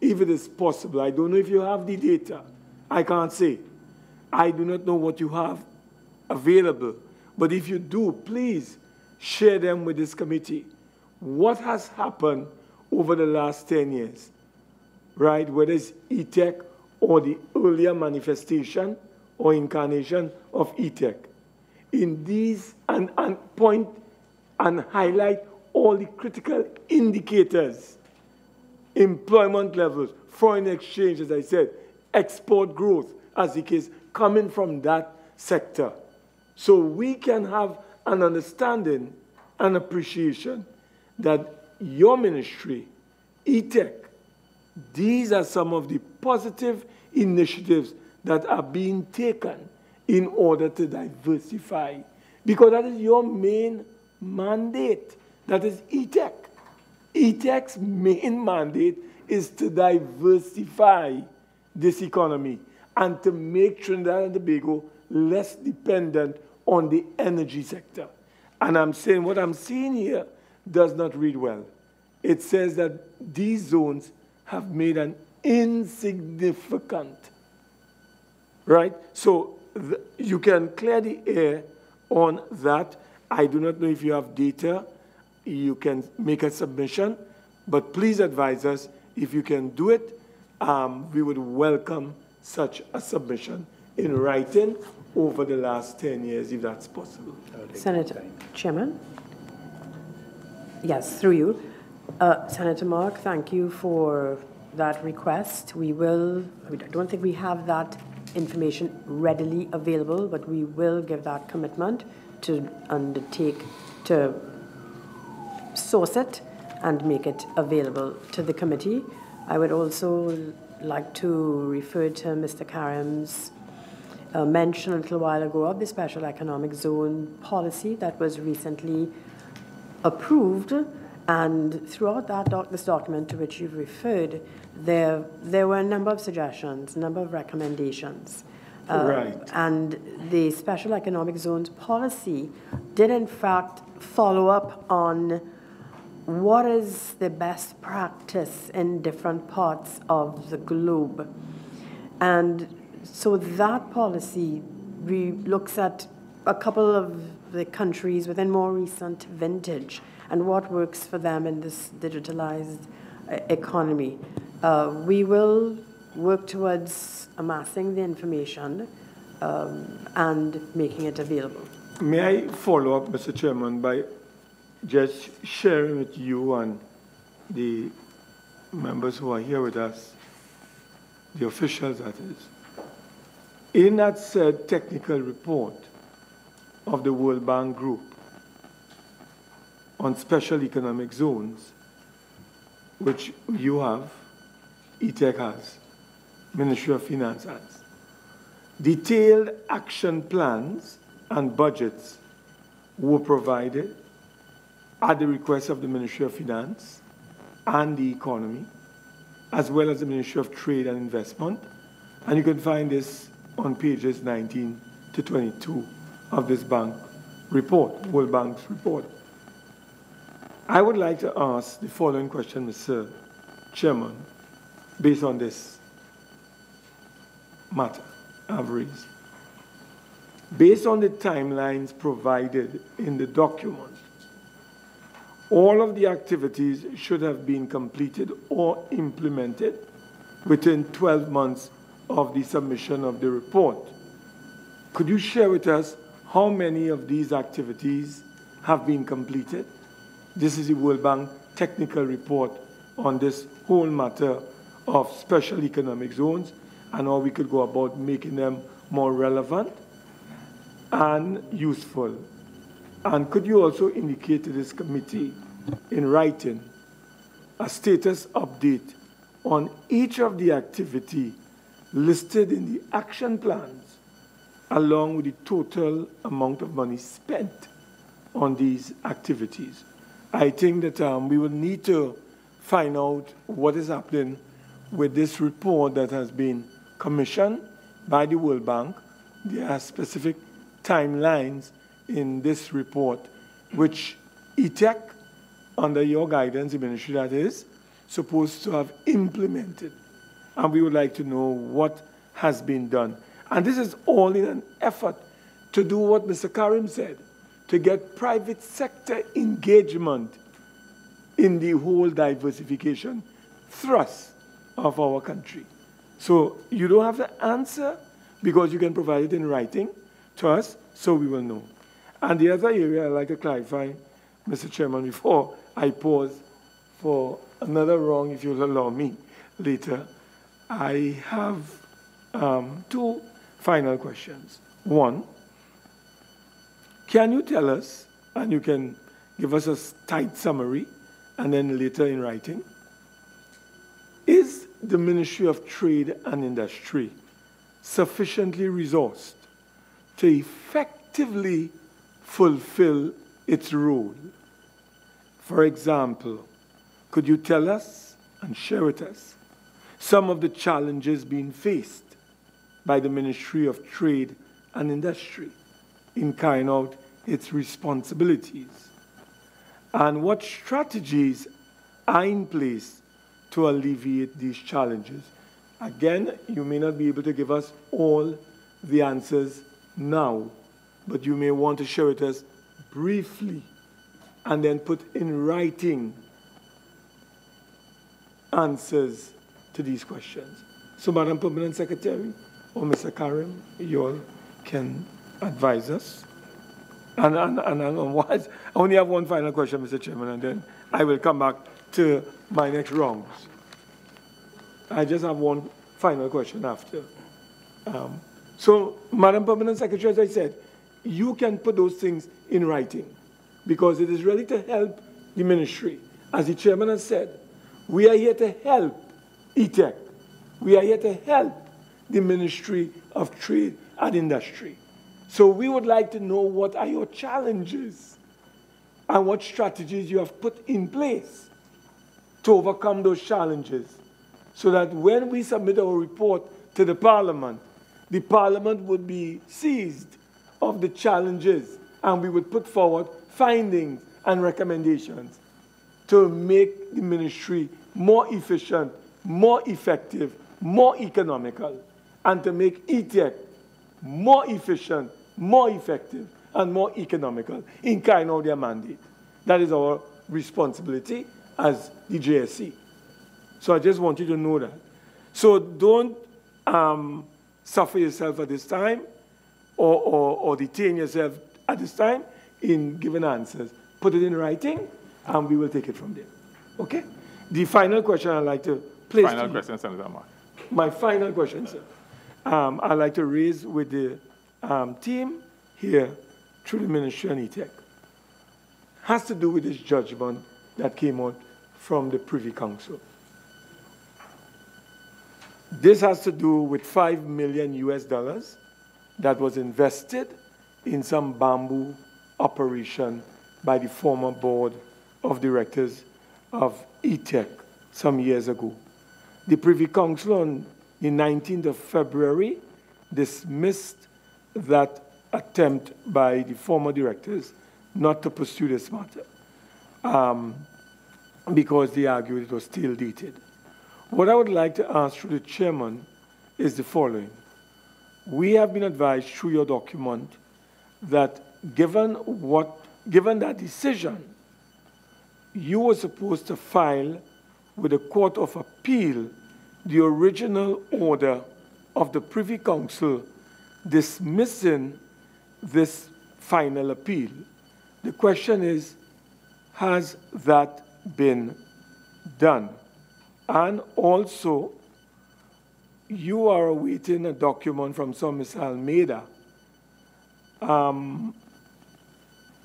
if it is possible. I don't know if you have the data. I can't say. I do not know what you have available. But if you do, please share them with this committee. What has happened over the last 10 years, right? Whether it's eTecK or the earlier manifestation or incarnation of eTecK. In these, and point and highlight all the critical indicators, employment levels, foreign exchange, as I said, export growth, as the case, coming from that sector. So we can have an understanding and appreciation that your ministry, eTecK, these are some of the positive initiatives that are being taken in order to diversify, because that is your main mandate. That is eTecK. eTecK's main mandate is to diversify this economy and to make Trinidad and Tobago less dependent on the energy sector. And I'm saying what I'm seeing here does not read well. It says that these zones have made an insignificant, right? So you can clear the air on that. I do not know if you have data. You can make a submission, but please advise us if you can do it. We would welcome such a submission in writing over the last 10 years, if that's possible. Senator Chairman? Yes, through you. Senator Mark, thank you for that request. I don't think we have that information readily available, but we will give that commitment to undertake to source it and make it available to the committee. I would also like to refer to Mr. Karim's mention a little while ago of the special economic zone policy that was recently approved, and throughout this document to which you've referred, there were a number of suggestions, a number of recommendations. Right. And the special economic zones policy did in fact follow up on what is the best practice in different parts of the globe. And so that policy looks at a couple of the countries within more recent vintage and what works for them in this digitalized economy. We will work towards amassing the information and making it available. May I follow up, Mr. Chairman, by just sharing with you and the members who are here with us, the officials that is, in that said technical report of the World Bank Group on special economic zones, which you have, eTecK has, Ministry of Finance has, detailed action plans and budgets were provided at the request of the Ministry of Finance and the Economy, as well as the Ministry of Trade and Investment. And you can find this on pages 19 to 22 of this bank report, World Bank's report. I would like to ask the following question, Mr. Chairman, based on this matter I've raised. Based on the timelines provided in the document, all of the activities should have been completed or implemented within 12 months of the submission of the report. Could you share with us how many of these activities have been completed? This is the World Bank technical report on this whole matter of special economic zones and how we could go about making them more relevant and useful. And could you also indicate to this committee in writing a status update on each of the activity listed in the action plans, along with the total amount of money spent on these activities? I think that we will need to find out what is happening with this report that has been commissioned by the World Bank. There are specific timelines in this report, which eTecK, under your guidance, the ministry that is, supposed to have implemented. And we would like to know what has been done. And this is all in an effort to do what Mr. Karim said, to get private sector engagement in the whole diversification thrust of our country. So you don't have the answer because you can provide it in writing to us so we will know. And the other area I'd like to clarify, Mr. Chairman, before I pause for another wrong, if you'll allow me later, I have two final questions. One, can you tell us, and you can give us a tight summary, and then later in writing, is the Ministry of Trade and Industry sufficiently resourced to effectively fulfill its role? For example, could you tell us and share with us some of the challenges being faced by the Ministry of Trade and Industry in carrying out its responsibilities? And what strategies are in place to alleviate these challenges? Again, you may not be able to give us all the answers now, but you may want to share with us briefly and then put in writing answers to these questions. So, Madam Permanent Secretary or Mr. Karim, you all can advise us. And I only have one final question, Mr. Chairman, and then I will come back to my next rounds. I just have one final question after. So, Madam Permanent Secretary, as I said, you can put those things in writing because it is really to help the ministry. As the chairman has said, we are here to help eTecK. We are here to help the Ministry of Trade and Industry. So we would like to know what are your challenges and what strategies you have put in place to overcome those challenges so that when we submit our report to the Parliament would be seized of the challenges and we would put forward findings and recommendations to make the ministry more efficient, more effective, more economical, and to make eTecK more efficient, more effective, and more economical in carrying out their mandate. That is our responsibility as the JSC. So I just want you to know that. So don't suffer yourself at this time or detain yourself at this time in giving answers. Put it in writing, and we will take it from there. Okay? The final question I'd like to place to you. Final question, Senator Mark. My final question, sir. I'd like to raise with the team here through the Ministry and eTecK. Has to do with this judgment that came out from the Privy Council. This has to do with $5 million that was invested in some bamboo operation by the former board of directors of eTecK some years ago. The Privy Council on the 19th of February dismissed that attempt by the former directors not to pursue this matter because they argued it was still dated. What I would like to ask through the chairman is the following. We have been advised through your document that given that decision, you were supposed to file with the Court of Appeal the original order of the Privy Council dismissing this final appeal. The question is, has that been done? And also, you are awaiting a document from some Ms. Almeida.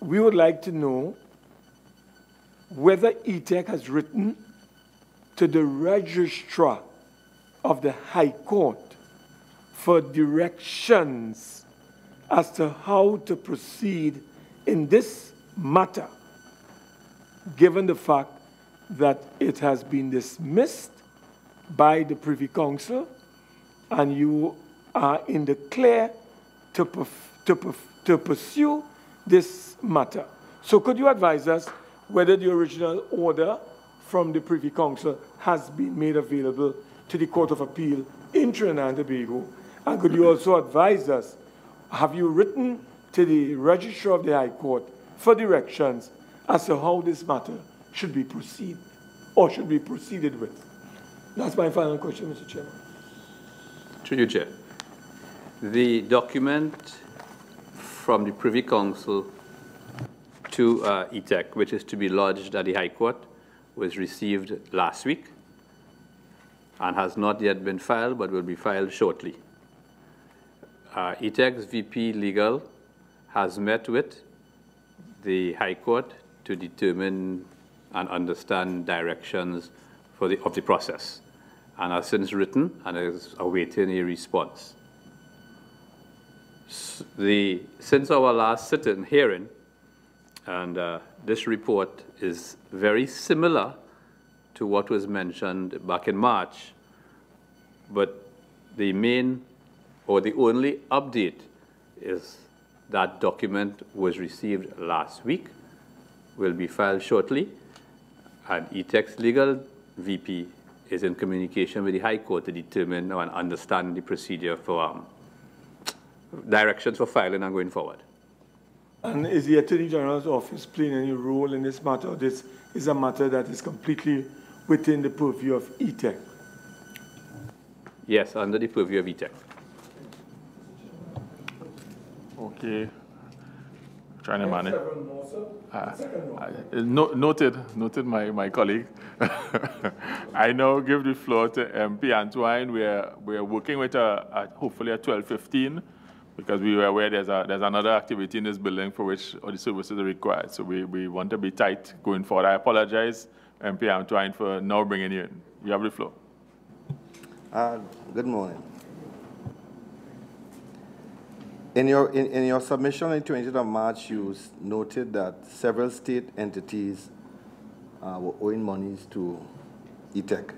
We would like to know whether eTecK has written to the registrar of the High Court for directions as to how to proceed in this matter, given the fact that it has been dismissed by the Privy Council and you are in the clear to pursue this matter. So could you advise us whether the original order from the Privy Council has been made available to the Court of Appeal in Trinidad and Tobago? And could you also advise us, have you written to the Registrar of the High Court for directions as to how this matter should be proceeded or should be proceeded with? That's my final question, Mr. Chairman. Through you, Chair. The document from the Privy Council to eTecK, which is to be lodged at the High Court, was received last week and has not yet been filed, but will be filed shortly. eTeK's VP Legal has met with the High Court to determine and understand directions of the process, and has since written and is awaiting a response. Since our last sit-in hearing, and this report is very similar to what was mentioned back in March, but the main or the only update is that document was received last week, will be filed shortly, and eTeK's legal VP is in communication with the High Court to determine and understand the procedure for directions for filing and going forward. And is the Attorney General's office playing any role in this matter? Or this is a matter that is completely within the purview of eTecK? Yes, under the purview of eTecK. Okay. Trying to manage. Noted my colleague. I now give the floor to MP Antoine. We're working with hopefully a 12:15 because we were aware there's another activity in this building for which all the services are required. So we want to be tight going forward. I apologize, MP Antoine, for now bringing you in. You have the floor. Good morning. In your submission on the 20th of March, you noted that several state entities were owing monies to eTecK.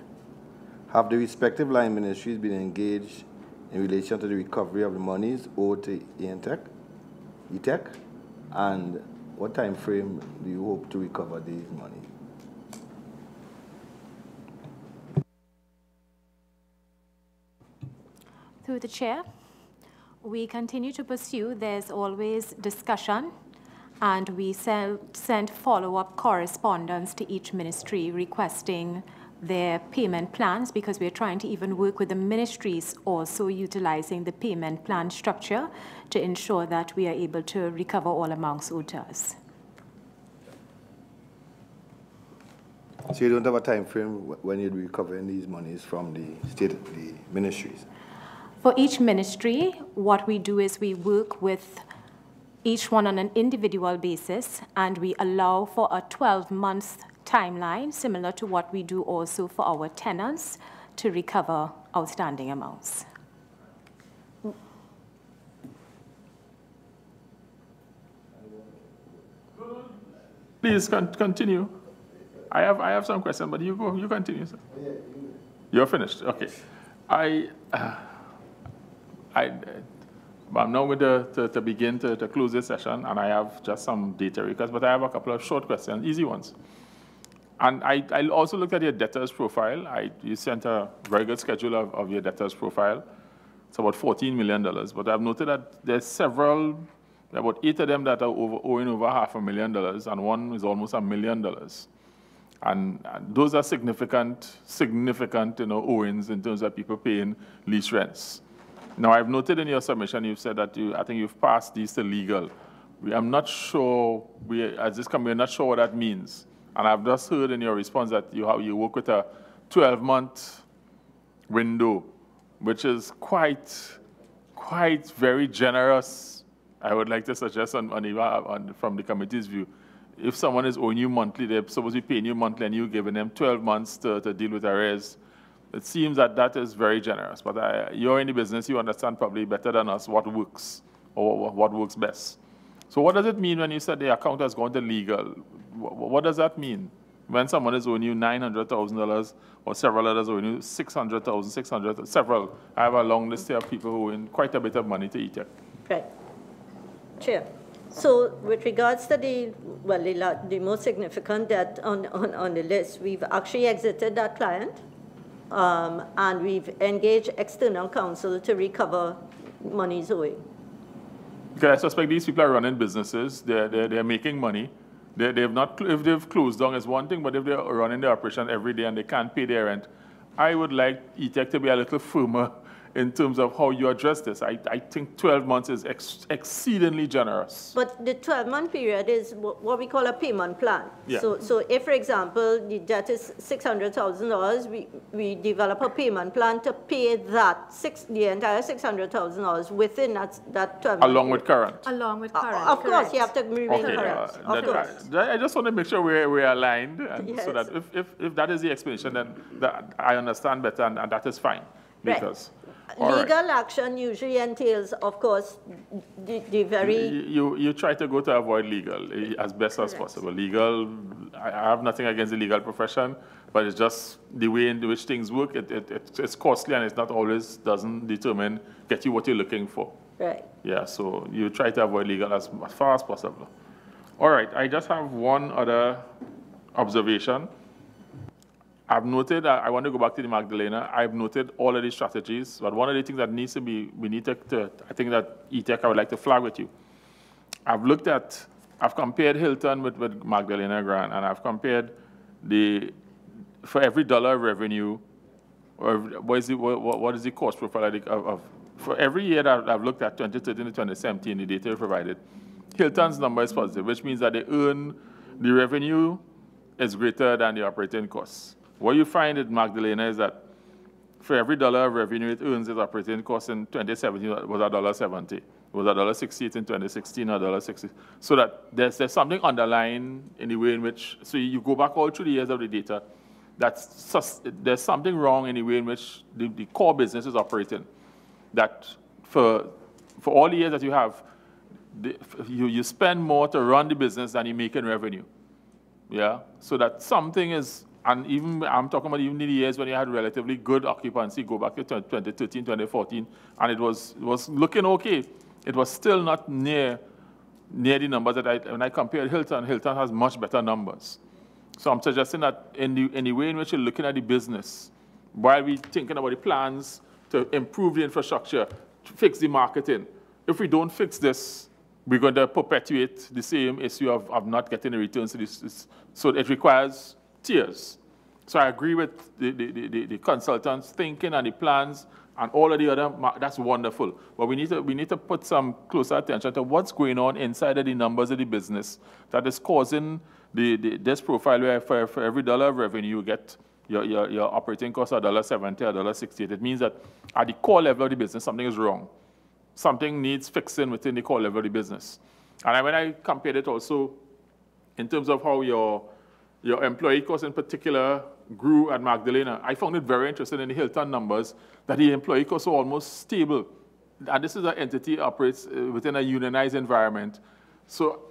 Have the respective line ministries been engaged in relation to the recovery of the monies owed to eTecK? And what time frame do you hope to recover these monies? Through the chair, we continue to pursue. There's always discussion, and we send follow-up correspondence to each ministry requesting their payment plans, because we're trying to even work with the ministries also utilizing the payment plan structure to ensure that we are able to recover all amounts owed to us. So you don't have a time frame when you'll be recovering these monies from the ministries? For each ministry, what we do is we work with each one on an individual basis, and we allow for a 12-month timeline, similar to what we do also for our tenants, to recover outstanding amounts. Please continue. I have some questions, but you go. You continue, sir. You're finished. Okay. I'm now going to begin to close this session, and I have just some data requests, but I have a couple of short questions, easy ones. And I also looked at your debtors profile. You sent a very good schedule of your debtors profile. It's about $14 million, but I've noted that there's several, about 8 of them that are owing over $500,000, and one is almost $1 million. And those are significant, owings in terms of people paying lease rents. Now, I've noted in your submission, you've said that I think you've passed these to legal. I'm not sure, as this company, I'm not sure what that means. And I've just heard in your response that you work with a 12-month window, which is quite very generous, I would like to suggest from the committee's view. If someone is owing you monthly, they're supposed to be paying you monthly, and you're giving them 12 months to deal with arrears. It seems that is very generous. But you're in the business, you understand probably better than us what works or what works best. So what does it mean when you said the account has gone to legal? What does that mean? When someone is owing you $900,000 or several others owing you $600,000, $600,000, several. I have a long list here of people who owe quite a bit of money to eTecK. Right. Chair. So with regards to the most significant debt on the list, we've actually exited that client, and we've engaged external counsel to recover monies owing. Okay, I suspect these people are running businesses. They're making money. If they've closed down is one thing, but if they're running their operation every day and they can't pay their rent, I would like eTecK to be a little firmer in terms of how you address this. I think 12 months is exceedingly generous. But the 12-month period is what we call a payment plan. Yeah. So if, for example, the debt is $600,000, we develop a payment plan to pay the entire $600,000 within that 12 months. Along with current. Along with current. Of course, you have to remain current. Of course. I just want to make sure we're aligned, and Yes. so that if that is the explanation, then I understand better, and that is fine. Because legal action usually entails, of course, the very... You try to go to avoid legal as best as possible. Legal, I have nothing against the legal profession, but it's just the way in which things work. It's costly, and it's not always doesn't get you what you're looking for. Right. Yeah, so you try to avoid legal as far as possible. All right, I just have one other observation. I've noted, I want to go back to the Magdalena, I've noted all of these strategies, but one of the things that needs to be, I think that eTecK, I would like to flag with you. I've compared Hilton with Magdalena Grand, and I've compared for every dollar of revenue, or what is the cost profile for every year that I've looked at, 2013 to 2017, the data provided, Hilton's number is positive, which means that the revenue is greater than the operating costs. What you find at Magdalena is that for every dollar of revenue it earns, its operating cost in 2017 was $1.70. It was $1.68 in 2016, $1.60. So that there's something underlying in the way in which, so you go back all through the years of the data, there's something wrong in the way in which the core business is operating. That for all the years that you have, you spend more to run the business than you make in revenue. Yeah, so that something is, and even I'm talking about even the years when you had relatively good occupancy, go back to 2013, 2014, and it was looking okay. It was still not near the numbers that when I compared Hilton has much better numbers. So I'm suggesting that in the way in which you're looking at the business, while we're thinking about the plans to improve the infrastructure, to fix the marketing, if we don't fix this, we're going to perpetuate the same issue of not getting the returns to this. So it requires tears. So I agree with the consultants thinking and the plans and all of the other, that's wonderful. But we need to put some closer attention to what's going on inside of the numbers of the business that is causing this profile where for every dollar of revenue you get your operating cost of $1.70, $1.68. It means that at the core level of the business, something is wrong. Something needs fixing within the core level of the business. And when I compared it also in terms of how your employee costs in particular grew at Magdalena, I found it very interesting in the Hilton numbers that the employee costs were almost stable. And this is an entity that operates within a unionized environment. So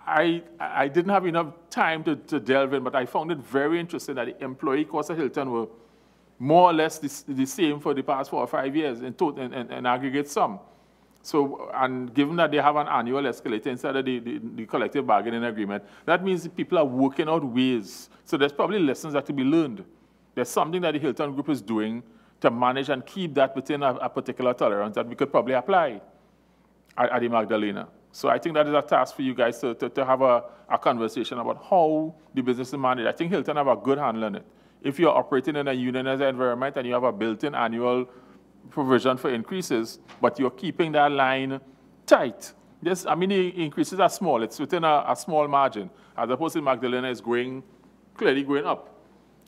I didn't have enough time to delve in, but I found it very interesting that the employee costs at Hilton were more or less the same for the past 4 or 5 years in total, in aggregate sum. So, and given that they have an annual escalator instead of the collective bargaining agreement, that means people are working out ways. So there's probably lessons that to be learned. There's something that the Hilton Group is doing to manage and keep that within a particular tolerance that we could probably apply at the Magdalena. So I think that is a task for you guys to have a conversation about how the business is managed. I think Hilton have a good handle on it. If you're operating in a unionized environment and you have a built-in annual provision for increases, but you're keeping that line tight. Yes, I mean, the increases are small. It's within a small margin, as opposed to Magdalena is clearly going up.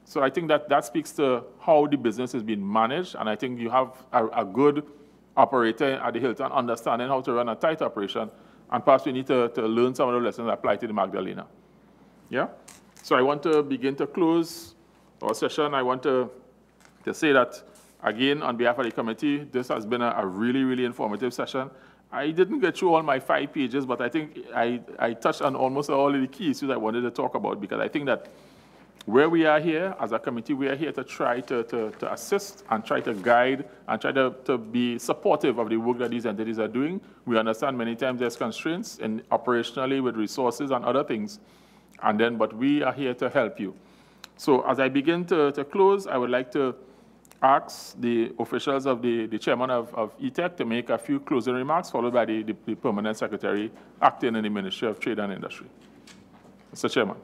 So I think that speaks to how the business is being managed, and I think you have a good operator at the Hilton understanding how to run a tight operation, and perhaps we need to learn some of the lessons that apply to the Magdalena. Yeah? So I want to begin to close our session. I want to say that, again, on behalf of the committee, this has been a really, really informative session. I didn't get through all my 5 pages, but I think I touched on almost all of the key issues I wanted to talk about, because I think that where we are here, as a committee, we are here to try to assist and try to guide and try to be supportive of the work that these entities are doing. We understand many times there's constraints and operationally with resources and other things, but we are here to help you. So as I begin to close, I would like to ask the officials of the chairman of eTecK to make a few closing remarks, followed by the permanent secretary acting in the Ministry of Trade and Industry. Mr. Chairman.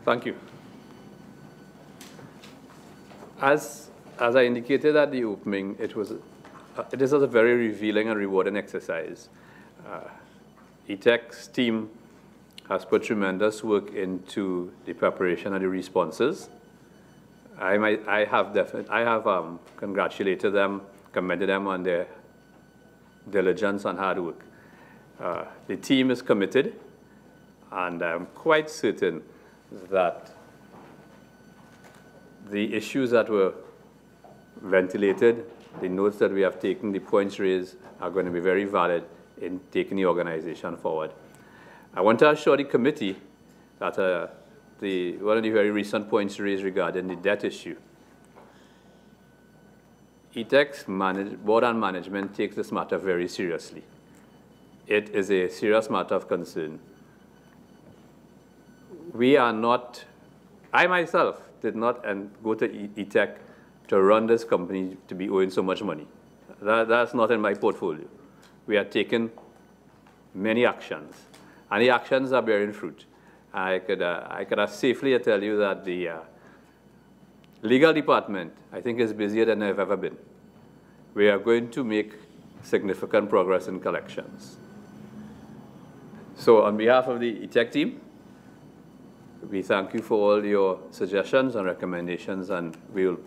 Thank you. As I indicated at the opening, it is a very revealing and rewarding exercise. eTecK's team has put tremendous work into the preparation of the responses. I have congratulated them, commended them on their diligence and hard work. The team is committed, and I'm quite certain that the issues that were ventilated, the notes that we have taken, the points raised are going to be very valid in taking the organization forward. I want to assure the committee that one of the very recent points raised regarding the debt issue, eTecK's board and management takes this matter very seriously. It is a serious matter of concern. We are not, I myself did not go to eTecK to run this company to be owing so much money. That's not in my portfolio. We are taking many actions, and the actions are bearing fruit. I could safely tell you that the legal department, I think, is busier than they've ever been. We are going to make significant progress in collections. So on behalf of the eTecK team, we thank you for all your suggestions and recommendations, and we will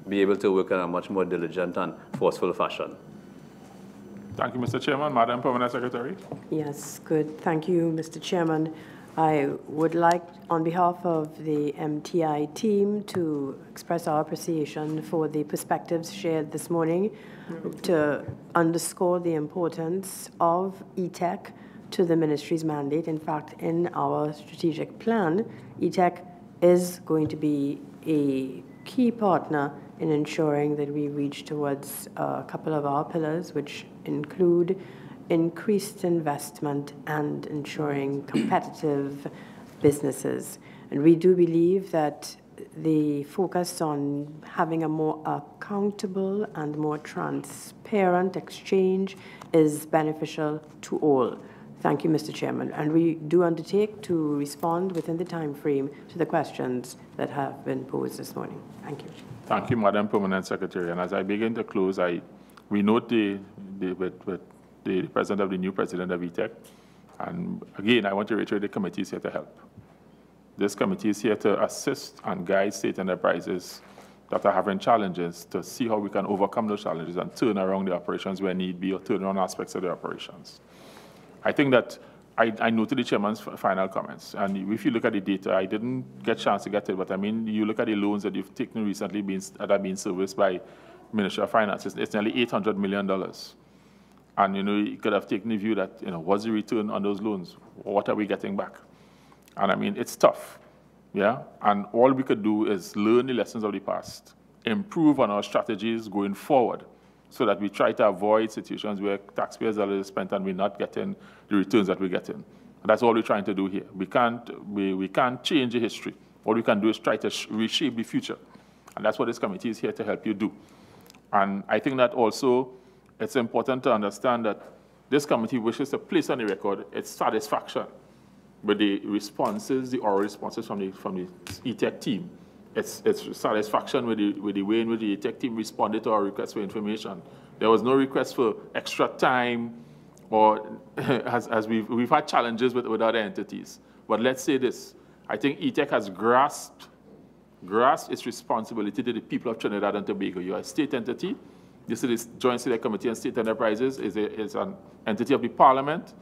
be able to work in a much more diligent and forceful fashion. Thank you, Mr. Chairman. Madam Permanent Secretary. Yes, good. Thank you, Mr. Chairman. I would like, on behalf of the MTI team, to express our appreciation for the perspectives shared this morning, to underscore the importance of eTecK to the ministry's mandate. In fact, in our strategic plan, eTecK is going to be a key partner in ensuring that we reach towards a couple of our pillars, which include increased investment and ensuring competitive businesses. And we do believe that the focus on having a more accountable and more transparent exchange is beneficial to all. Thank you, Mr. Chairman. And we do undertake to respond within the time frame to the questions that have been posed this morning. Thank you. Thank you, Madam Permanent Secretary. And as I begin to close, we note with the president of the new president of eTecK. And again, I want to reiterate the committee is here to help. This committee is here to assist and guide state enterprises that are having challenges to see how we can overcome those challenges and turn around the operations where need be, or turn around aspects of the operations. I think that I noted the chairman's final comments. And if you look at the data, I didn't get a chance to get to it, but I mean, you look at the loans that you've taken recently that have been serviced by Ministry of Finance, it's nearly $800 million. And, you could have taken the view that, what's the return on those loans? What are we getting back? And I mean, it's tough, yeah? And all we could do is learn the lessons of the past, improve on our strategies going forward, so that we try to avoid situations where taxpayers' dollars are spent and we're not getting the returns that we're getting. And that's all we're trying to do here. We can't change the history. All we can do is try to reshape the future. And that's what this committee is here to help you do. And I think that also it's important to understand that this committee wishes to place on the record its satisfaction with the responses, the oral responses from the eTecK team. It's satisfaction with the way in which the eTecK team responded to our request for information. There was no request for extra time, or as we've had challenges with other entities. But let's say this, I think eTecK has grasped its responsibility to the people of Trinidad and Tobago. You're a state entity. This is the Joint Select Committee on State Enterprises is an entity of the Parliament.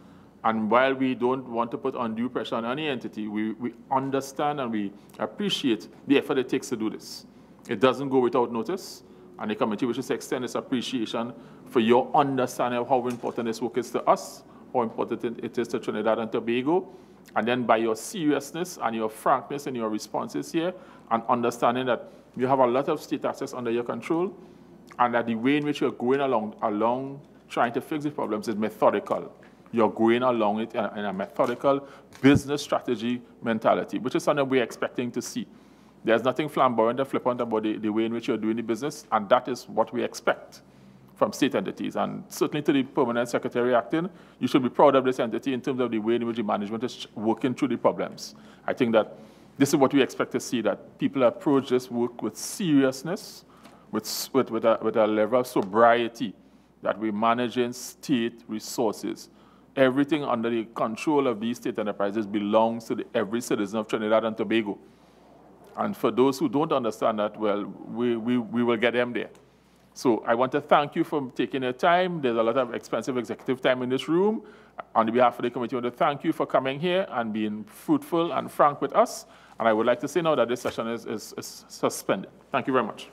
And while we don't want to put undue pressure on any entity, we understand and we appreciate the effort it takes to do this. It doesn't go without notice, and the committee wishes to extend its appreciation for your understanding of how important this work is to us, how important it is to Trinidad and Tobago, and then by your seriousness and your frankness in your responses here, and understanding that you have a lot of state assets under your control, and that the way in which you're going along trying to fix the problems is methodical. You're going along it in a methodical business strategy mentality, which is something we're expecting to see. There's nothing flamboyant or flippant about the way in which you're doing the business, and that is what we expect from state entities. And certainly to the Permanent Secretary acting, you should be proud of this entity in terms of the way in which the management is working through the problems. I think that this is what we expect to see, that people approach this work with seriousness, with a level of sobriety, that we're managing state resources. Everything under the control of these state enterprises belongs to every citizen of Trinidad and Tobago. And for those who don't understand that, well, we will get them there. So I want to thank you for taking your time. There's a lot of expensive executive time in this room. On behalf of the committee, I want to thank you for coming here and being fruitful and frank with us. And I would like to say now that this session is suspended. Thank you very much.